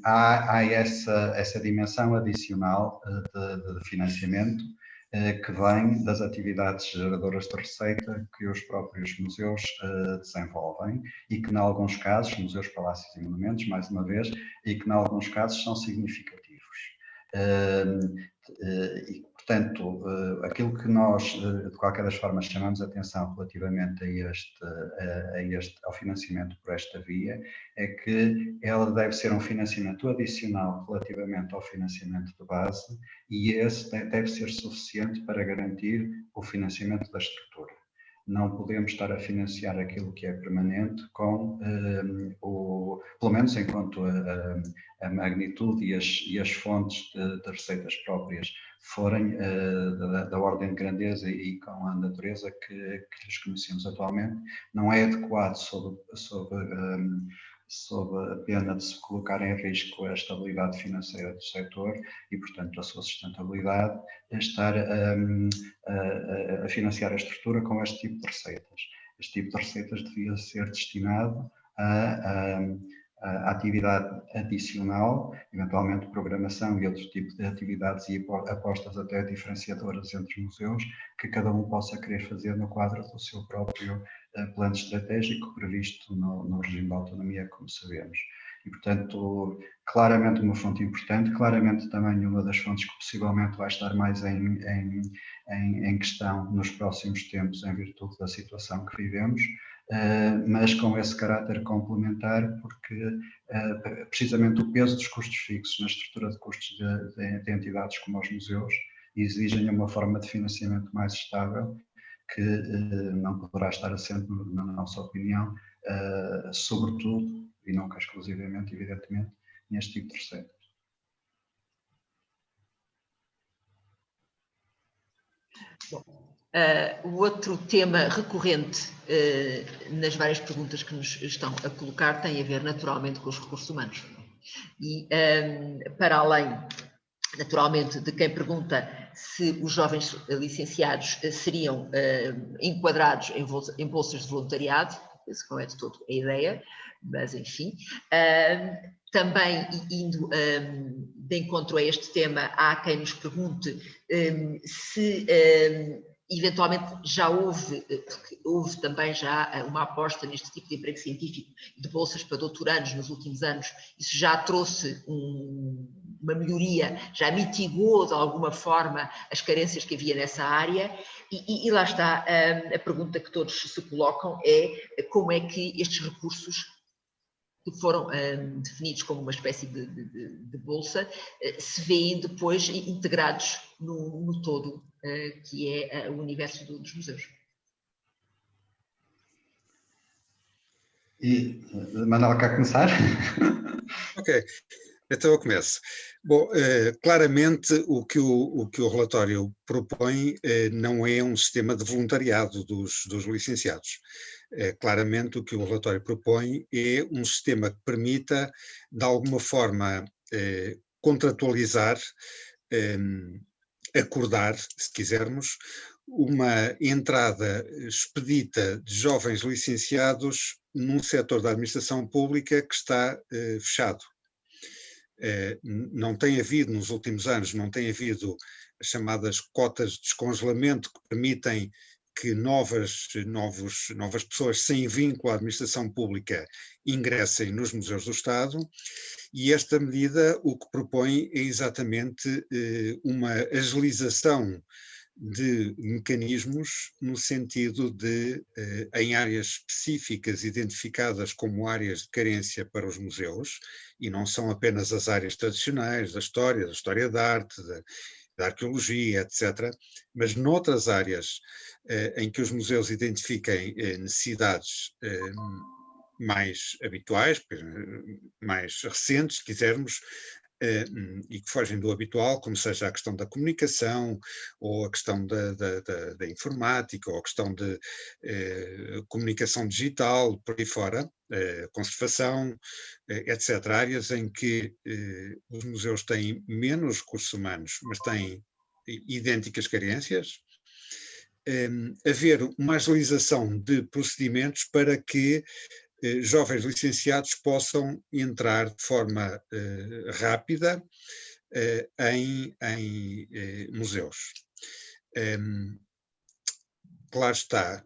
há essa dimensão adicional de financiamento que vem das atividades geradoras de receita que os próprios museus desenvolvem e que, em alguns casos, museus, palácios e monumentos, mais uma vez, e que, em alguns casos, são significativos. E, portanto, aquilo que nós, de qualquer das formas, chamamos a atenção relativamente ao financiamento por esta via, é que ela deve ser um financiamento adicional relativamente ao financiamento de base e esse deve ser suficiente para garantir o financiamento da estrutura. Não podemos estar a financiar aquilo que é permanente com, pelo menos enquanto a magnitude e as fontes de receitas próprias forem da ordem de grandeza e com a natureza que lhes conhecemos atualmente, não é adequado sob a pena de se colocar em risco a estabilidade financeira do setor e, portanto, a sua sustentabilidade, estar a financiar a estrutura com este tipo de receitas. Este tipo de receitas devia ser destinado a atividade adicional, eventualmente programação e outro tipo de atividades e apostas até diferenciadoras entre museus, que cada um possa querer fazer no quadro do seu próprio plano estratégico previsto no regime de autonomia, como sabemos. E, portanto, claramente uma fonte importante, claramente também uma das fontes que possivelmente vai estar mais em questão nos próximos tempos, em virtude da situação que vivemos, mas com esse caráter complementar, porque precisamente o peso dos custos fixos na estrutura de custos de entidades como os museus exigem uma forma de financiamento mais estável, que não poderá estar assente, na nossa opinião, sobretudo, e nunca exclusivamente, evidentemente, neste tipo de receitas. Bom, o outro tema recorrente nas várias perguntas que nos estão a colocar tem a ver naturalmente com os recursos humanos. E para além, naturalmente, de quem pergunta se os jovens licenciados seriam enquadrados em bolsas de voluntariado, isso não é de todo a ideia, mas enfim. Também indo de encontro a este tema, há quem nos pergunte se eventualmente já houve também já uma aposta neste tipo de emprego científico de bolsas para doutorandos nos últimos anos. Isso já trouxe uma melhoria, já mitigou de alguma forma as carências que havia nessa área e lá está a pergunta que todos se colocam é como é que estes recursos que foram definidos como uma espécie de bolsa, se veem depois integrados no todo, que é o universo dos museus. E, Manuel, quer começar? Ok. Então eu começo. Bom, claramente o que o relatório propõe não é um sistema de voluntariado dos licenciados. Claramente o que o relatório propõe é um sistema que permita, de alguma forma, contratualizar, acordar, se quisermos, uma entrada expedita de jovens licenciados num setor da administração pública que está fechado. Não tem havido, nos últimos anos, não tem havido as chamadas cotas de descongelamento que permitem que novas pessoas sem vínculo à administração pública ingressem nos museus do Estado, e esta medida o que propõe é exatamente uma agilização de mecanismos no sentido de, em áreas específicas identificadas como áreas de carência para os museus, e não são apenas as áreas tradicionais da história da arte, da arqueologia, etc., mas noutras áreas em que os museus identifiquem necessidades mais habituais, mais recentes, se quisermos, e que fogem do habitual, como seja a questão da comunicação, ou a questão da informática, ou a questão de comunicação digital, por aí fora, conservação, etc. Áreas em que os museus têm menos recursos humanos, mas têm idênticas carências. Haver uma agilização de procedimentos para que jovens licenciados possam entrar de forma rápida em museus. Claro está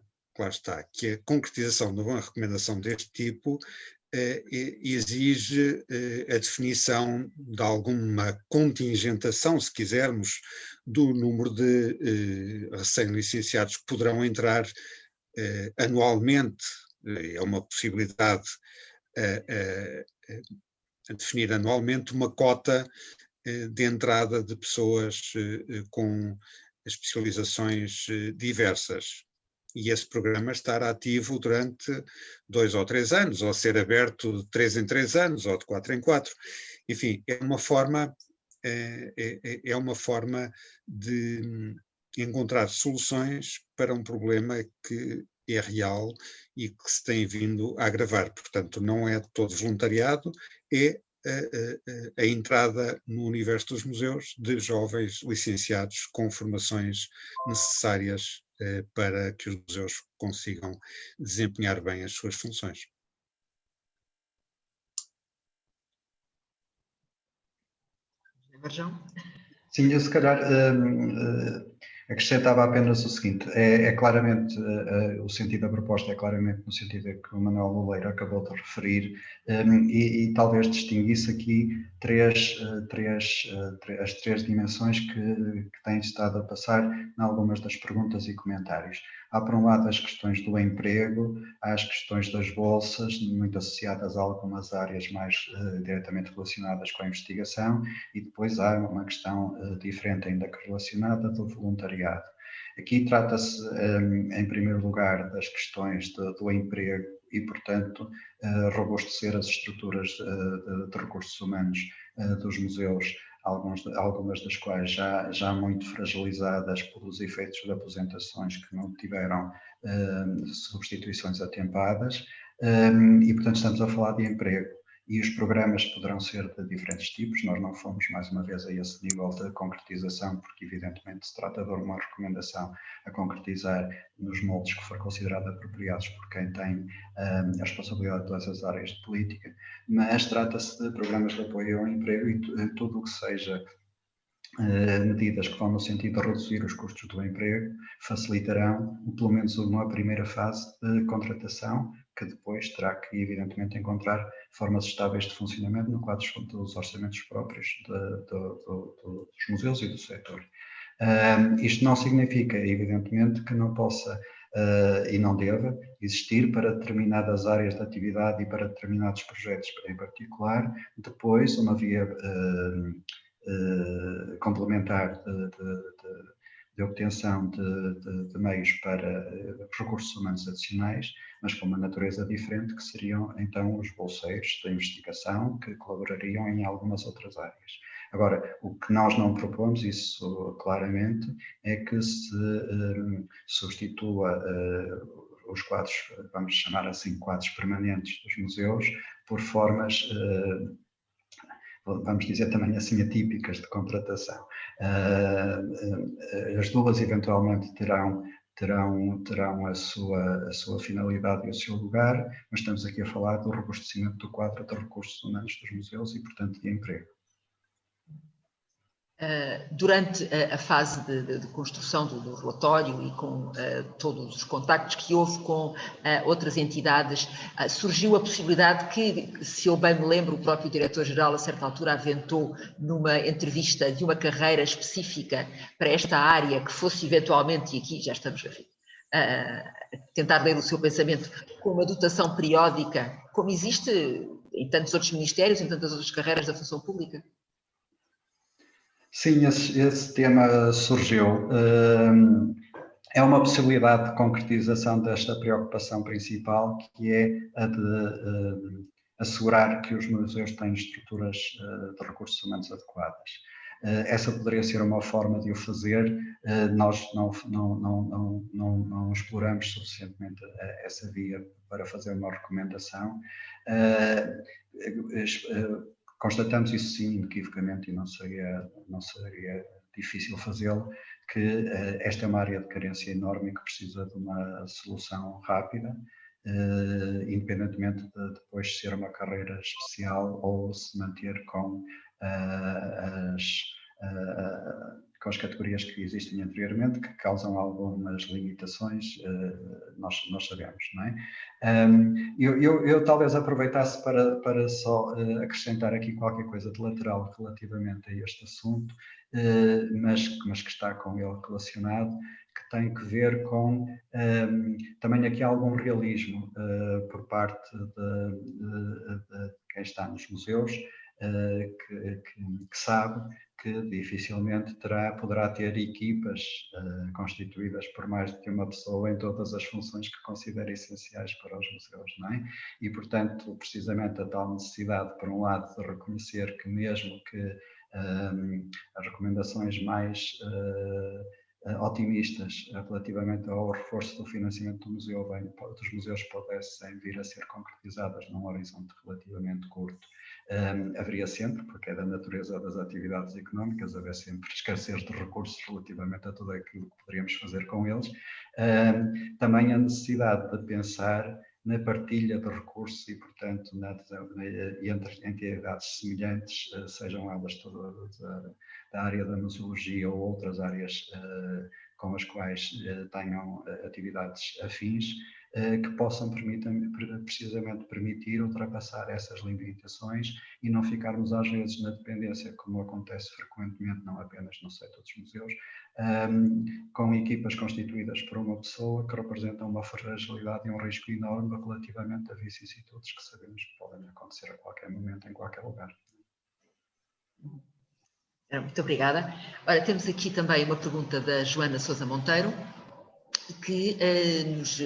que a concretização de uma recomendação deste tipo exige a definição de alguma contingentação, se quisermos, do número de recém-licenciados que poderão entrar anualmente. É uma possibilidade a definir anualmente uma cota de entrada de pessoas com especializações diversas. E esse programa estará ativo durante 2 ou 3 anos, ou ser aberto de 3 em 3 anos, ou de 4 em 4. Enfim, é uma forma de encontrar soluções para um problema que é real e que se tem vindo a agravar. Portanto, não é todo voluntariado, é a entrada no universo dos museus de jovens licenciados com formações necessárias para que os museus consigam desempenhar bem as suas funções. Sim, eu se calhar acrescentava apenas o seguinte, é claramente, o sentido da proposta é claramente no sentido que o Manuel Loureiro acabou de referir, e talvez distinguisse aqui as três dimensões que têm estado a passar em algumas das perguntas e comentários. Há, por um lado, as questões do emprego, há as questões das bolsas, muito associadas a algumas áreas mais diretamente relacionadas com a investigação, e depois há uma questão diferente ainda que relacionada do voluntariado. Aqui trata-se, em primeiro lugar, das questões do emprego e, portanto, robustecer as estruturas de recursos humanos dos museus, algumas das quais já muito fragilizadas pelos efeitos de aposentações que não tiveram substituições atempadas, e, portanto, estamos a falar de emprego. E os programas poderão ser de diferentes tipos, nós não fomos mais uma vez a esse nível de concretização, porque evidentemente se trata de uma recomendação a concretizar nos moldes que for considerado apropriados por quem tem a responsabilidade de todas as áreas de política, mas trata-se de programas de apoio ao emprego e tudo o que seja medidas que vão no sentido de reduzir os custos do emprego facilitarão pelo menos uma primeira fase de contratação, que depois terá que, evidentemente, encontrar formas estáveis de funcionamento no quadro dos orçamentos próprios dos museus e do setor. Isto não significa, evidentemente, que não possa e não deva existir para determinadas áreas de atividade e para determinados projetos em particular, depois uma via complementar de obtenção de meios para recursos humanos adicionais, mas com uma natureza diferente, que seriam então os bolseiros da investigação, que colaborariam em algumas outras áreas. Agora, o que nós não propomos, isso claramente, é que se substitua os quadros, vamos chamar assim, quadros permanentes dos museus, por formas, vamos dizer também assim, atípicas de contratação. As duas eventualmente terão a sua finalidade e o seu lugar, mas estamos aqui a falar do robustecimento do quadro de recursos humanos dos museus e, portanto, de emprego. Durante a fase de construção do relatório e com todos os contactos que houve com outras entidades, surgiu a possibilidade que, se eu bem me lembro, o próprio diretor-geral a certa altura aventou numa entrevista de uma carreira específica para esta área que fosse eventualmente, e aqui já estamos a tentar ler o seu pensamento, com uma dotação periódica, como existe em tantos outros ministérios, em tantas outras carreiras da função pública. Sim, esse tema surgiu. É uma possibilidade de concretização desta preocupação principal, que é a de assegurar que os museus têm estruturas de recursos humanos adequadas. Essa poderia ser uma forma de o fazer. Nós não exploramos suficientemente essa via para fazer uma recomendação. Constatamos isso sim, inequivocamente, e não seria difícil fazê-lo, que esta é uma área de carência enorme e que precisa de uma solução rápida, independentemente de depois ser uma carreira especial ou se manter com as categorias que existem anteriormente, que causam algumas limitações, nós sabemos, não é? Eu talvez aproveitasse para só acrescentar aqui qualquer coisa de lateral relativamente a este assunto, mas que está com ele relacionado, que tem que ver com também aqui algum realismo por parte de quem está nos museus, que sabe que dificilmente poderá ter equipas constituídas por mais do que uma pessoa em todas as funções que considera essenciais para os museus, não é? E, portanto, precisamente a tal necessidade, por um lado, de reconhecer que mesmo que as recomendações mais otimistas relativamente ao reforço do financiamento dos museus pudessem vir a ser concretizadas num horizonte relativamente curto. Haveria sempre, porque é da natureza das atividades económicas, haver sempre escassez de recursos relativamente a tudo aquilo que poderíamos fazer com eles. Também a necessidade de pensar na partilha de recursos e, portanto, entre entidades semelhantes, sejam elas todas da área da museologia ou outras áreas com as quais tenham atividades afins, que possam precisamente permitir ultrapassar essas limitações e não ficarmos às vezes na dependência, como acontece frequentemente, não apenas no setor dos museus, com equipas constituídas por uma pessoa que representam uma fragilidade e um risco enorme relativamente a vicissitudes que sabemos que podem acontecer a qualquer momento, em qualquer lugar. Muito obrigada. Ora, temos aqui também uma pergunta da Joana Sousa Monteiro, que nos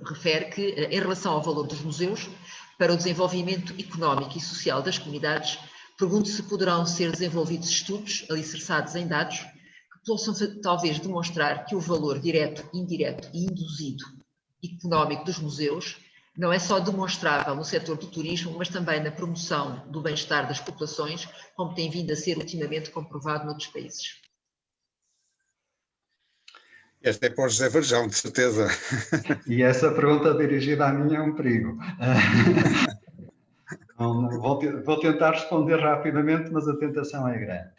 refere que, em relação ao valor dos museus, para o desenvolvimento económico e social das comunidades, pergunto se poderão ser desenvolvidos estudos alicerçados em dados que possam talvez demonstrar que o valor direto, indireto e induzido económico dos museus não é só demonstrável no setor do turismo, mas também na promoção do bem-estar das populações, como tem vindo a ser ultimamente comprovado noutros países. Esta é para o José Varjão, de certeza. E essa pergunta dirigida a mim é um perigo. Vou tentar responder rapidamente, mas a tentação é grande.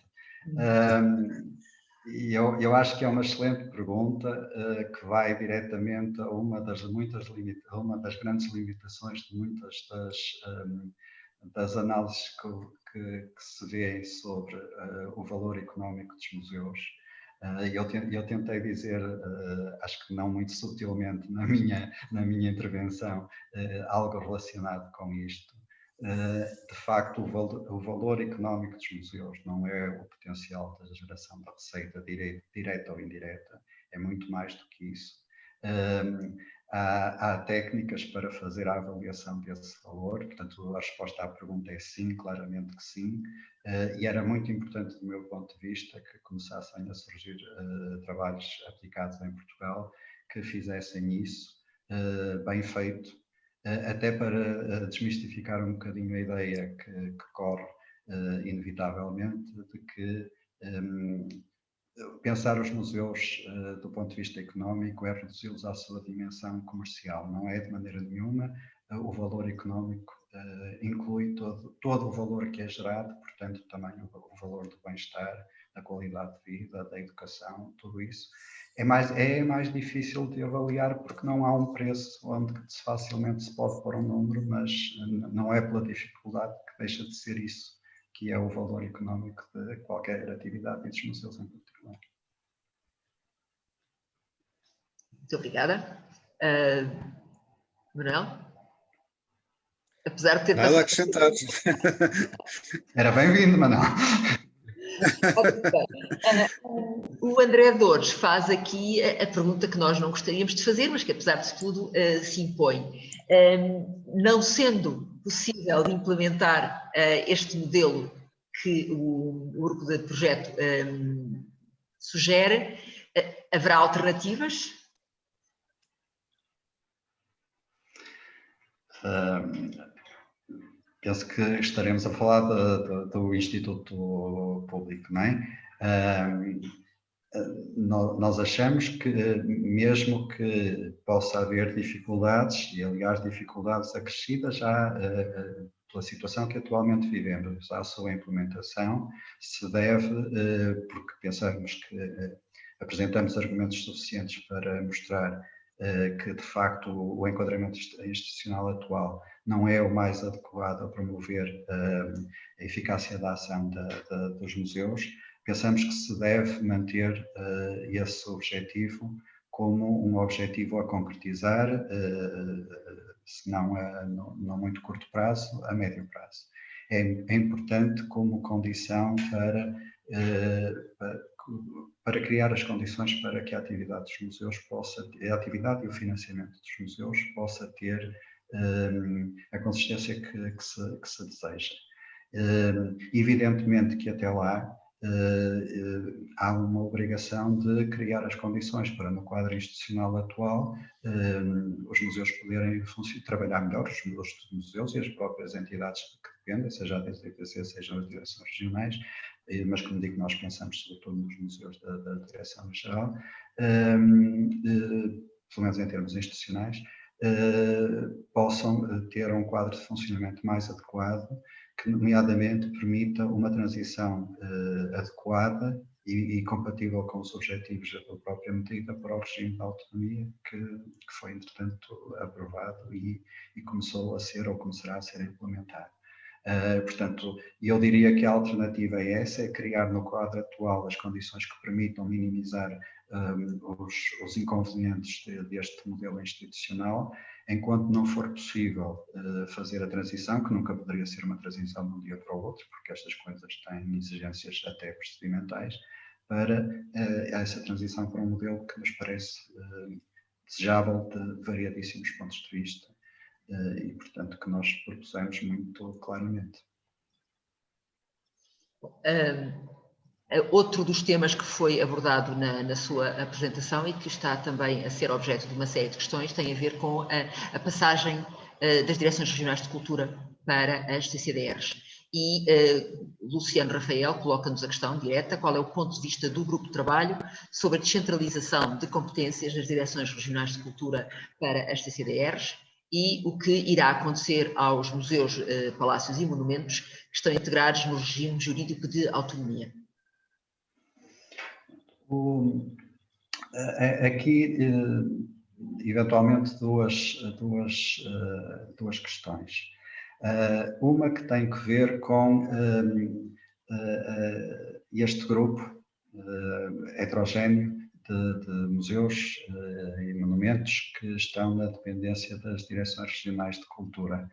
E eu acho que é uma excelente pergunta que vai diretamente a uma das grandes limitações de muitas das análises que se vêem sobre o valor económico dos museus. Eu tentei dizer, acho que não muito sutilmente na minha intervenção, algo relacionado com isto. de facto, o valor económico dos museus não é o potencial da geração da receita direta ou indireta, é muito mais do que isso. Há técnicas para fazer a avaliação desse valor, portanto, a resposta à pergunta é sim, claramente que sim, e era muito importante, do meu ponto de vista, que começassem a surgir trabalhos aplicados em Portugal que fizessem isso bem feito, até para desmistificar um bocadinho a ideia que corre inevitavelmente de que pensar os museus do ponto de vista económico é reduzi-los à sua dimensão comercial. Não é de maneira nenhuma. O valor económico inclui todo o valor que é gerado, portanto também o valor do bem-estar, da qualidade de vida, da educação, tudo isso. É mais difícil de avaliar porque não há um preço onde facilmente se pode pôr um número, mas não é pela dificuldade que deixa de ser isso, que é o valor económico de qualquer atividade dos museus em particular. Muito obrigada. Manuel? Apesar de ter nada a acrescentar. Era bem-vindo, Manuel. O André Dores faz aqui a pergunta que nós não gostaríamos de fazer, mas que apesar de tudo se impõe. Não sendo possível implementar este modelo que o grupo de projeto sugere, haverá alternativas? Penso que estaremos a falar do Instituto Público, não é? Nós achamos que, mesmo que possa haver dificuldades, e aliás dificuldades acrescidas já pela situação que atualmente vivemos, à sua implementação, se deve, porque pensamos que apresentamos argumentos suficientes para mostrar que, de facto, o enquadramento institucional atual não é o mais adequado a promover a eficácia da ação dos museus. Pensamos que se deve manter esse objetivo como um objetivo a concretizar, se não a não muito curto prazo, a médio prazo. É importante como condição para criar as condições para que a atividade dos museus a atividade e o financiamento dos museus possa ter a consistência que se deseja. Evidentemente que até lá há uma obrigação de criar as condições para, no quadro institucional atual, os museus poderem trabalhar melhor, os museus e as próprias entidades que dependem, seja a DCTC, sejam as direções regionais, mas como digo, nós pensamos sobretudo nos museus da Direção-Geral, pelo menos em termos institucionais, possam ter um quadro de funcionamento mais adequado, que nomeadamente permita uma transição adequada e compatível com os objetivos da própria medida para o regime de autonomia que foi, entretanto, aprovado e começou a ser ou começará a ser implementado. Portanto, eu diria que a alternativa é essa, é criar no quadro atual as condições que permitam minimizar os inconvenientes deste modelo institucional, enquanto não for possível fazer a transição, que nunca poderia ser uma transição de um dia para o outro, porque estas coisas têm exigências até procedimentais, para essa transição para um modelo que nos parece desejável de variadíssimos pontos de vista e, portanto, que nós propusemos muito claramente. Outro dos temas que foi abordado na sua apresentação e que está também a ser objeto de uma série de questões tem a ver com a passagem das Direções Regionais de Cultura para as CCDRs. E Luciano Rafael coloca-nos a questão direta: qual é o ponto de vista do grupo de trabalho sobre a descentralização de competências das Direções Regionais de Cultura para as CCDRs e o que irá acontecer aos museus, palácios e monumentos que estão integrados no regime jurídico de autonomia? Aqui, eventualmente, duas questões. Uma que tem que ver com este grupo heterogéneo de museus e monumentos que estão na dependência das Direções Regionais de Cultura.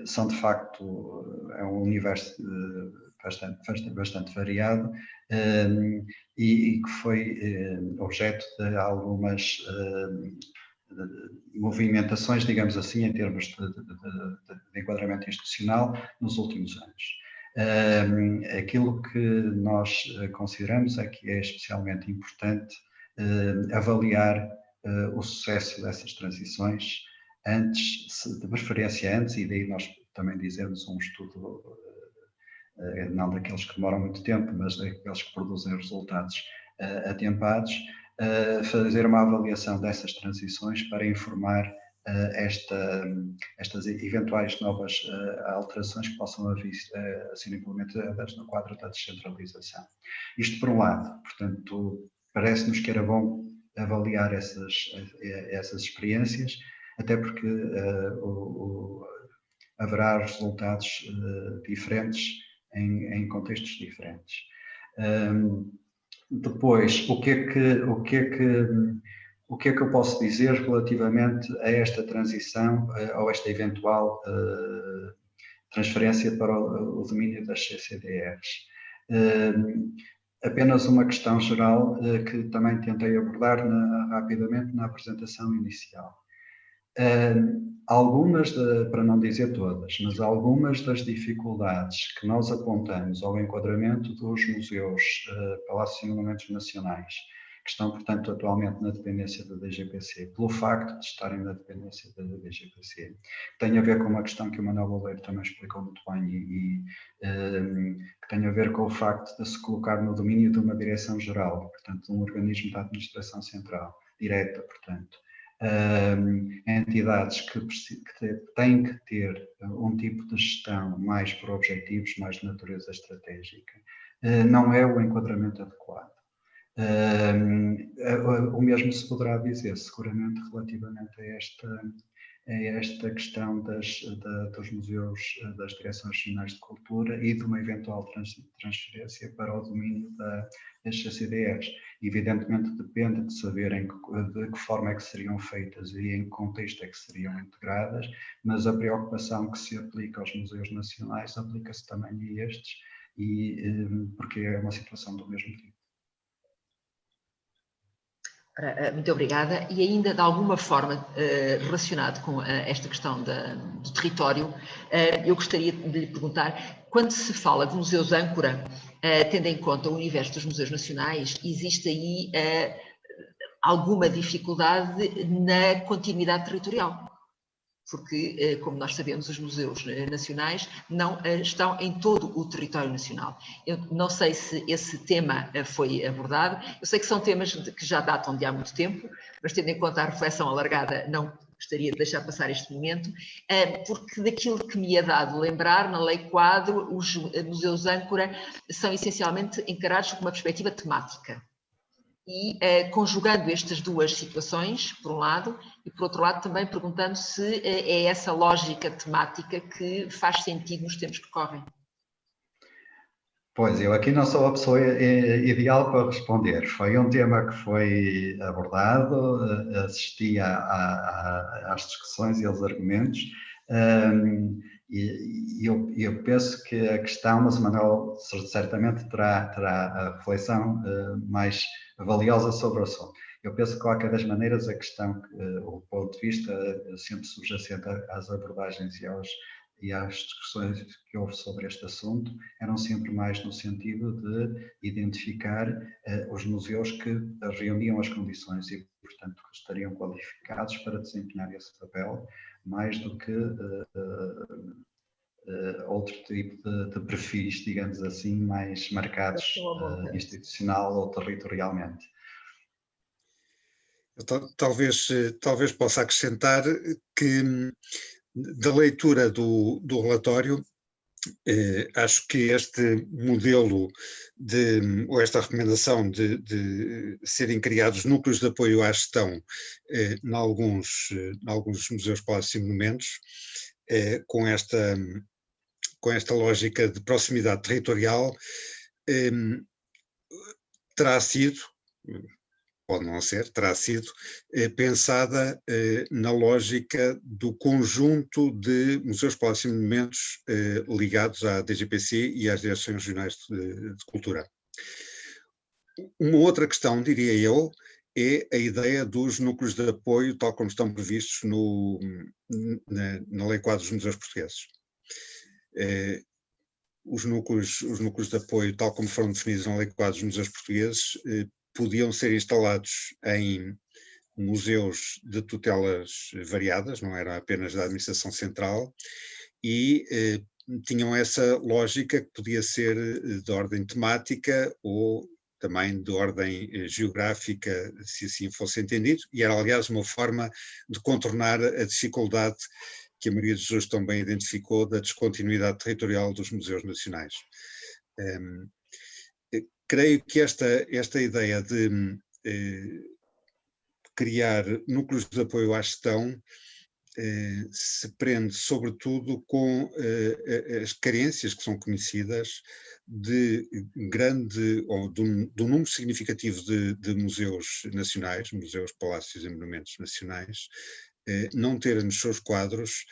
são de facto, é um universo bastante variado e que foi objeto de algumas movimentações, digamos assim, em termos de enquadramento institucional nos últimos anos. Aquilo que nós consideramos é que é especialmente importante avaliar o sucesso dessas transições antes, de preferência antes, e daí nós também dizemos um estudo, não daqueles que demoram muito tempo, mas daqueles que produzem resultados atempados, fazer uma avaliação dessas transições para informar estas eventuais novas alterações que possam ser implementadas no quadro da descentralização. Isto por um lado, portanto, parece-nos que era bom avaliar essas experiências, até porque haverá resultados diferentes em contextos diferentes. Depois, o que é que eu posso dizer relativamente a esta transição ou esta eventual transferência para o domínio das CCDRs? Apenas uma questão geral que também tentei abordar rapidamente na apresentação inicial. Algumas, para não dizer todas, mas algumas das dificuldades que nós apontamos ao enquadramento dos museus, palácios e monumentos nacionais, que estão, portanto, atualmente na dependência da DGPC, pelo facto de estarem na dependência da DGPC, tem a ver com uma questão que o Manuel Loureiro também explicou muito bem e que tem a ver com o facto de se colocar no domínio de uma direção-geral, portanto, de um organismo da administração central, direta, portanto. Entidades que têm que ter um tipo de gestão mais por objetivos, mais de natureza estratégica, não é o enquadramento adequado. O mesmo se poderá dizer seguramente relativamente a esta questão dos museus, das direções regionais de cultura e de uma eventual transferência para o domínio das CCDRs. Evidentemente depende de saber de que forma é que seriam feitas e em que contexto é que seriam integradas, mas a preocupação que se aplica aos museus nacionais aplica-se também a estes, porque é uma situação do mesmo tipo. Muito obrigada. E ainda, de alguma forma, relacionado com esta questão do território, eu gostaria de lhe perguntar, quando se fala de museus âncora, tendo em conta o universo dos museus nacionais, existe aí alguma dificuldade na continuidade territorial? Porque, como nós sabemos, os museus nacionais não estão em todo o território nacional. Eu não sei se esse tema foi abordado, eu sei que são temas que já datam de há muito tempo, mas tendo em conta a reflexão alargada, não gostaria de deixar passar este momento, porque daquilo que me é dado lembrar, na Lei Quadro, os museus âncora são essencialmente encarados com uma perspectiva temática. E conjugando estas duas situações, por um lado, e por outro lado também perguntando se é essa lógica temática que faz sentido nos tempos que correm. Pois, eu aqui não sou a pessoa ideal para responder. Foi um tema que foi abordado, assisti às discussões e aos argumentos, e eu penso que a questão, mas o Manuel certamente terá a reflexão mais valiosa sobre o assunto. Eu penso que, de qualquer das maneiras, a questão, o ponto de vista sempre subjacente às abordagens e às discussões que houve sobre este assunto eram sempre mais no sentido de identificar os museus que reuniam as condições e, portanto, que estariam qualificados para desempenhar esse papel, mais do que outro tipo de perfis, digamos assim, mais marcados institucional ou territorialmente. Talvez possa acrescentar que, da leitura do relatório, acho que este modelo ou esta recomendação de serem criados núcleos de apoio à gestão em alguns museus, palácios e monumentos, com esta lógica de proximidade territorial, terá sido, pode não ser, terá sido pensada na lógica do conjunto de museus, palácios e monumentos ligados à DGPC e às Direções Regionais de Cultura. Uma outra questão, diria eu, é a ideia dos núcleos de apoio, tal como estão previstos na Lei Quadro dos Museus Portugueses. Os núcleos de apoio, tal como foram definidos na Lei Quadro dos Museus Portugueses, podiam ser instalados em museus de tutelas variadas, não era apenas da administração central, e tinham essa lógica que podia ser de ordem temática ou também de ordem geográfica, se assim fosse entendido, e era, aliás, uma forma de contornar a dificuldade que a Maria de Jesus também identificou da descontinuidade territorial dos museus nacionais. Creio que esta ideia de criar núcleos de apoio à gestão se prende sobretudo com as carências que são conhecidas de grande, ou de um número significativo de museus nacionais, museus, palácios e monumentos nacionais, não terem nos seus quadros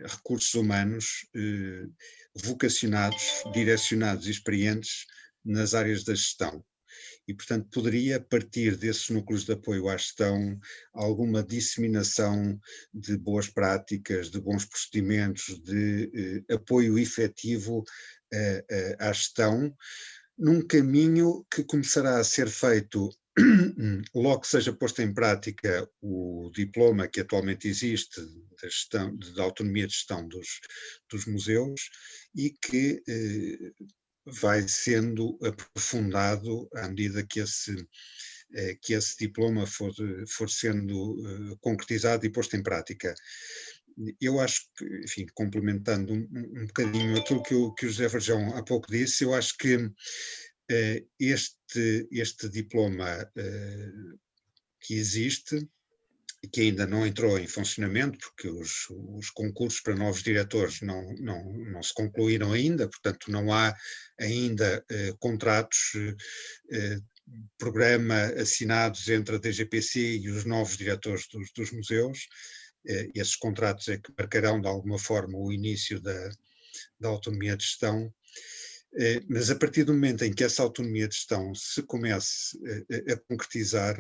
recursos humanos vocacionados, direcionados e experientes nas áreas da gestão. E, portanto, poderia partir desses núcleos de apoio à gestão alguma disseminação de boas práticas, de bons procedimentos, de apoio efetivo à gestão, num caminho que começará a ser feito logo que seja posto em prática o diploma que atualmente existe da autonomia de gestão dos museus e que vai sendo aprofundado à medida que esse diploma for sendo concretizado e posto em prática. Eu acho que, enfim, complementando um bocadinho aquilo que o José Varjão há pouco disse, eu acho que este diploma que existe, que ainda não entrou em funcionamento, porque os concursos para novos diretores não se concluíram ainda, portanto não há ainda contratos, programa assinados entre a DGPC e os novos diretores dos museus. Esses contratos é que marcarão de alguma forma o início da autonomia de gestão. Mas a partir do momento em que essa autonomia de gestão se comece a concretizar,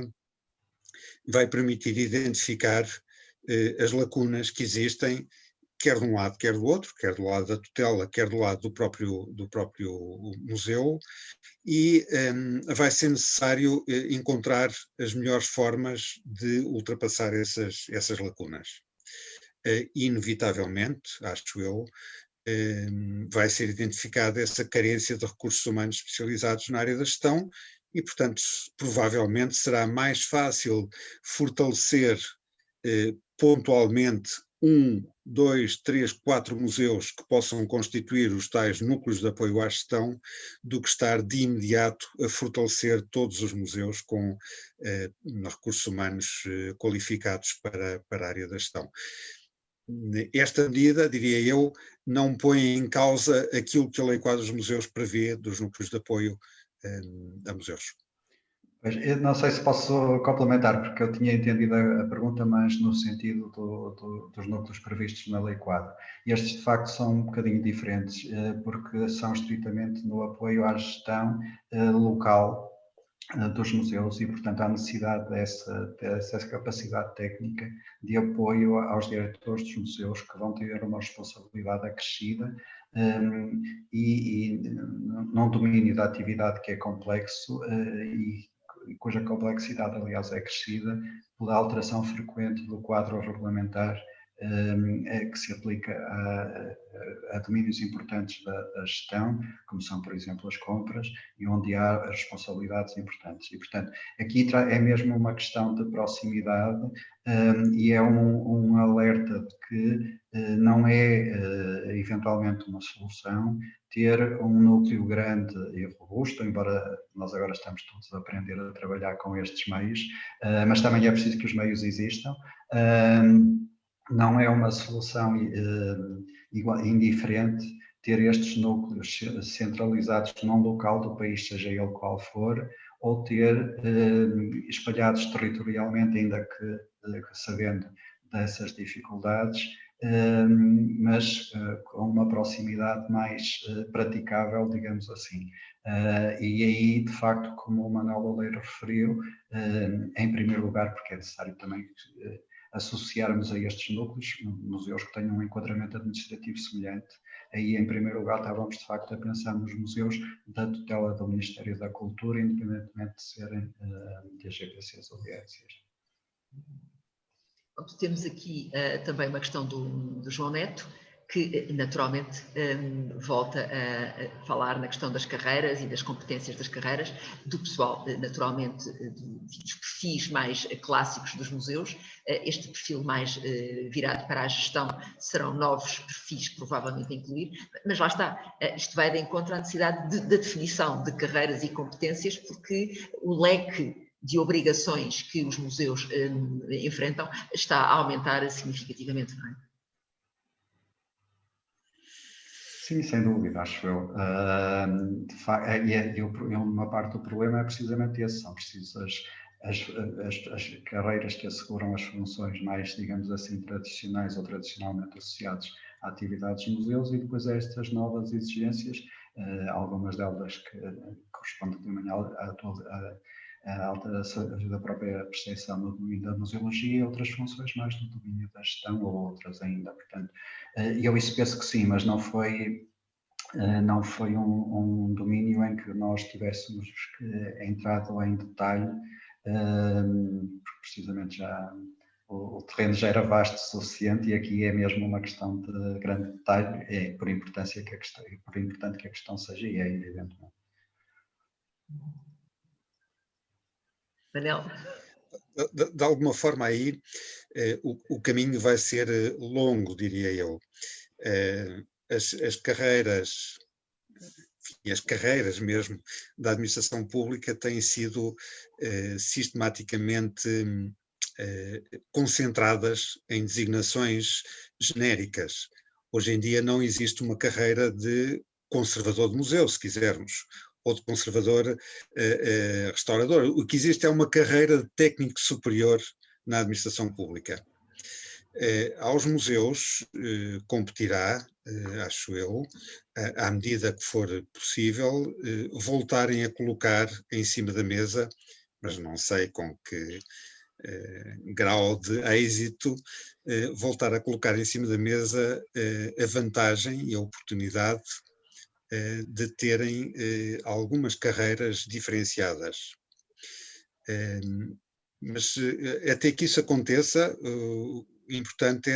vai permitir identificar as lacunas que existem, quer de um lado, quer do outro, quer do lado da tutela, quer do lado do próprio museu, e vai ser necessário encontrar as melhores formas de ultrapassar essas lacunas. Inevitavelmente, acho eu, vai ser identificada essa carência de recursos humanos especializados na área da gestão e, portanto, provavelmente será mais fácil fortalecer pontualmente 1, 2, 3, 4 museus que possam constituir os tais núcleos de apoio à gestão do que estar de imediato a fortalecer todos os museus com recursos humanos qualificados para a área da gestão. Esta medida, diria eu, não põe em causa aquilo que a Lei Quadro dos Museus prevê dos núcleos de apoio a museus. Eu não sei se posso complementar, porque eu tinha entendido a pergunta, mas no sentido dos núcleos previstos na Lei Quadro. Estes, de facto, são um bocadinho diferentes, porque são estritamente no apoio à gestão local dos museus e, portanto, há necessidade dessa capacidade técnica de apoio aos diretores dos museus, que vão ter uma responsabilidade acrescida e num domínio da atividade que é complexo e cuja complexidade, aliás, é crescida pela alteração frequente do quadro regulamentar que se aplica a domínios importantes da gestão, como são, por exemplo, as compras, e onde há responsabilidades importantes. E, portanto, aqui é mesmo uma questão de proximidade e é um alerta de que não é eventualmente uma solução ter um núcleo grande e robusto, embora nós agora estamos todos a aprender a trabalhar com estes meios, mas também é preciso que os meios existam. Não é uma solução indiferente ter estes núcleos centralizados num local do país, seja ele qual for, ou ter espalhados territorialmente, ainda que sabendo dessas dificuldades, mas com uma proximidade mais praticável, digamos assim. E aí, de facto, como o Manuel Oleiro referiu, em primeiro lugar, porque é necessário também associarmos a estes núcleos museus que tenham um enquadramento administrativo semelhante. Aí, em primeiro lugar, estávamos, de facto, a pensar nos museus da tutela do Ministério da Cultura, independentemente de serem de AGPCs ou DRCs. Temos aqui também uma questão do João Neto, que naturalmente volta a falar na questão das carreiras e das competências das carreiras, do pessoal, naturalmente, dos perfis mais clássicos dos museus. Este perfil mais virado para a gestão serão novos perfis, provavelmente a incluir, mas lá está, isto vai de encontro à necessidade da definição de carreiras e competências, porque o leque de obrigações que os museus enfrentam está a aumentar significativamente, não é? Sim, sem dúvida, acho eu. Uma parte do problema é precisamente esse, são precisas as carreiras que asseguram as funções mais, digamos assim, tradicionais ou tradicionalmente associadas a atividades de museus, e depois a estas novas exigências, algumas delas que correspondem também a alteração da própria percepção no domínio da museologia, e outras funções mais no domínio da gestão, ou outras ainda. Portanto, eu isso penso que sim, mas não foi um domínio em que nós tivéssemos entrado em detalhe, porque precisamente já o terreno já era vasto o suficiente, e aqui é mesmo uma questão de grande detalhe, por importante que a questão seja, e é evidentemente. Manel? De alguma forma aí o caminho vai ser longo, diria eu. As carreiras, e as carreiras mesmo da administração pública têm sido sistematicamente concentradas em designações genéricas. Hoje em dia não existe uma carreira de conservador de museu, se quisermos, ou de conservador restaurador. O que existe é uma carreira de técnico superior na administração pública. Aos museus competirá, acho eu, à medida que for possível, voltarem a colocar em cima da mesa, mas não sei com que grau de êxito, voltar a colocar em cima da mesa a vantagem e a oportunidade de terem algumas carreiras diferenciadas. Mas até que isso aconteça, o importante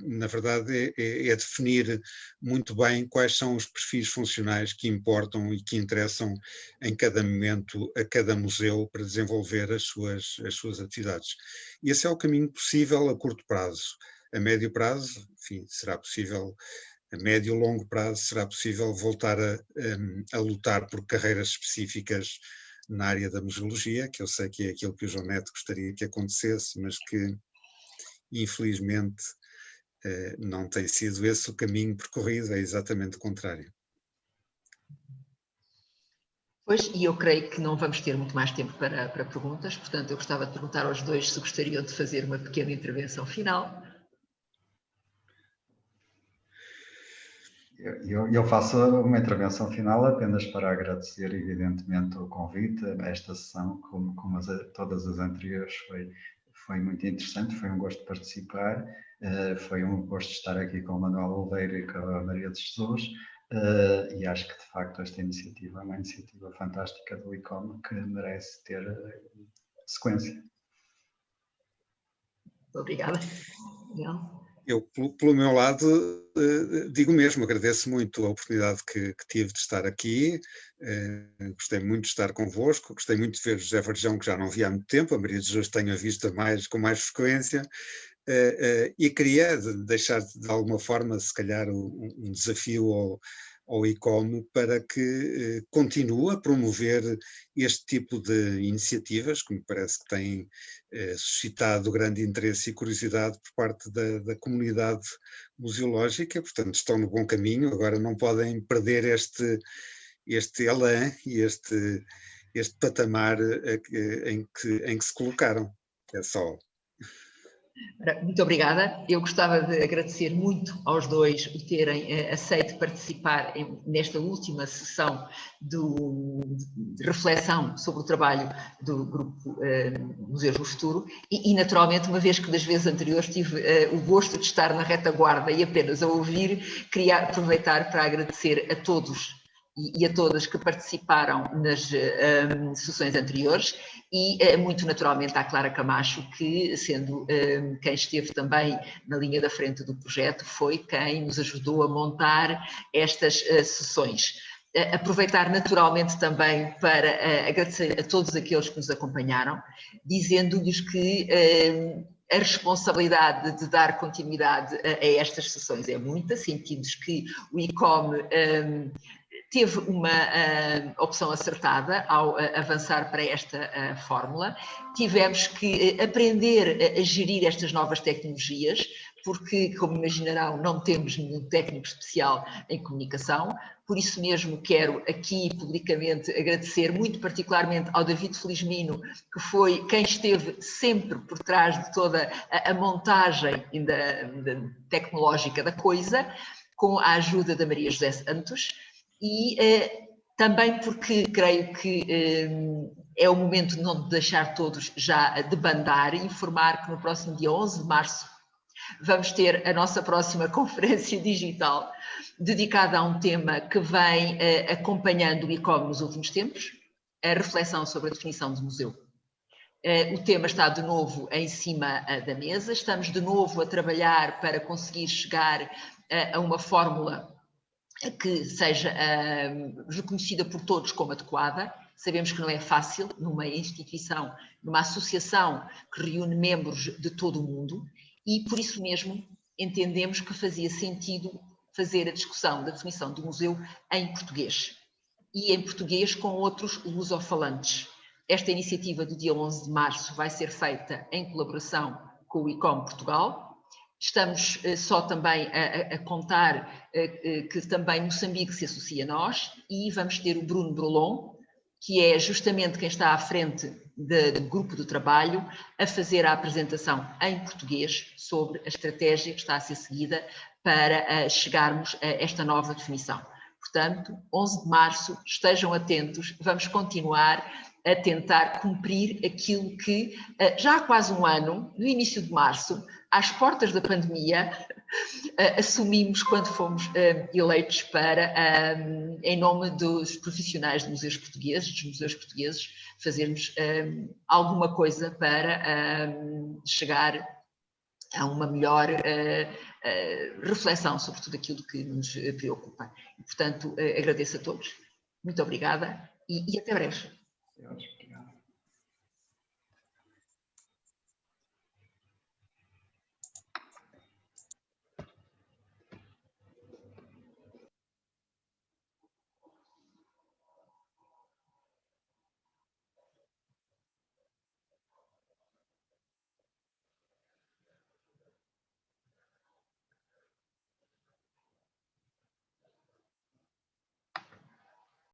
na verdade, é definir muito bem quais são os perfis funcionais que importam e que interessam em cada momento a cada museu para desenvolver as suas atividades. E esse é o caminho possível a curto prazo. A médio prazo, enfim, será possível. A médio e longo prazo será possível voltar a lutar por carreiras específicas na área da museologia, que eu sei que é aquilo que o João Neto gostaria que acontecesse, mas que infelizmente não tem sido esse o caminho percorrido, é exatamente o contrário. Pois, e eu creio que não vamos ter muito mais tempo para perguntas, portanto eu gostava de perguntar aos dois se gostariam de fazer uma pequena intervenção final. Eu faço uma intervenção final apenas para agradecer, evidentemente, o convite a esta sessão, como todas as anteriores, foi muito interessante, foi um gosto de participar, foi um gosto de estar aqui com o Manuel Oleiro e com a Maria de Jesus, e acho que, de facto, esta iniciativa é uma iniciativa fantástica do ICOM que merece ter sequência. Obrigada. Eu, pelo meu lado, digo mesmo, agradeço muito a oportunidade que tive de estar aqui, gostei muito de estar convosco, gostei muito de ver José Varjão, que já não via há muito tempo, a Maria de Jesus tenho visto com mais frequência, e queria deixar de alguma forma, se calhar, um desafio ao ICOM para que continue a promover este tipo de iniciativas, que me parece que têm suscitado grande interesse e curiosidade por parte da comunidade museológica, portanto estão no bom caminho, agora não podem perder este elan e este este patamar em que se colocaram. É só. Muito obrigada. Eu gostava de agradecer muito aos dois o terem aceito participar nesta última sessão de reflexão sobre o trabalho do Grupo Museus do Futuro e, naturalmente, uma vez que das vezes anteriores tive o gosto de estar na retaguarda e apenas a ouvir, queria aproveitar para agradecer a todos e a todas que participaram nas sessões anteriores e muito naturalmente à Clara Camacho, que sendo quem esteve também na linha da frente do projeto, foi quem nos ajudou a montar estas sessões. Aproveitar naturalmente também para agradecer a todos aqueles que nos acompanharam, dizendo-lhes que a responsabilidade de dar continuidade a estas sessões é muita, sentimos que o ICOM teve uma opção acertada ao avançar para esta fórmula. Tivemos que aprender a gerir estas novas tecnologias, porque, como imaginarão, não temos nenhum técnico especial em comunicação. Por isso mesmo quero aqui publicamente agradecer muito particularmente ao David Felizmino, que foi quem esteve sempre por trás de toda a montagem tecnológica da coisa, com a ajuda da Maria José Santos. E também porque creio que é o momento de não deixar todos já de bandar e informar que no próximo dia 11 de março vamos ter a nossa próxima conferência digital dedicada a um tema que vem acompanhando o ICOM nos últimos tempos, a reflexão sobre a definição de museu. O tema está de novo em cima da mesa, estamos de novo a trabalhar para conseguir chegar a uma fórmula que seja reconhecida por todos como adequada. Sabemos que não é fácil numa instituição, numa associação que reúne membros de todo o mundo e, por isso mesmo, entendemos que fazia sentido fazer a discussão da definição do museu em português e em português com outros lusofalantes. Esta iniciativa do dia 11 de março vai ser feita em colaboração com o ICOM Portugal. Estamos só também a contar que também Moçambique se associa a nós e vamos ter o Bruno Brolon, que é justamente quem está à frente do grupo de trabalho, a fazer a apresentação em português sobre a estratégia que está a ser seguida para chegarmos a esta nova definição. Portanto, 11 de março, estejam atentos, vamos continuar a tentar cumprir aquilo que já há quase um ano, no início de março, às portas da pandemia, assumimos quando fomos eleitos para, em nome dos profissionais de museus portugueses, dos museus portugueses, fazermos alguma coisa para chegar a uma melhor reflexão sobre tudo aquilo que nos preocupa. E, portanto, agradeço a todos. Muito obrigada e até breve.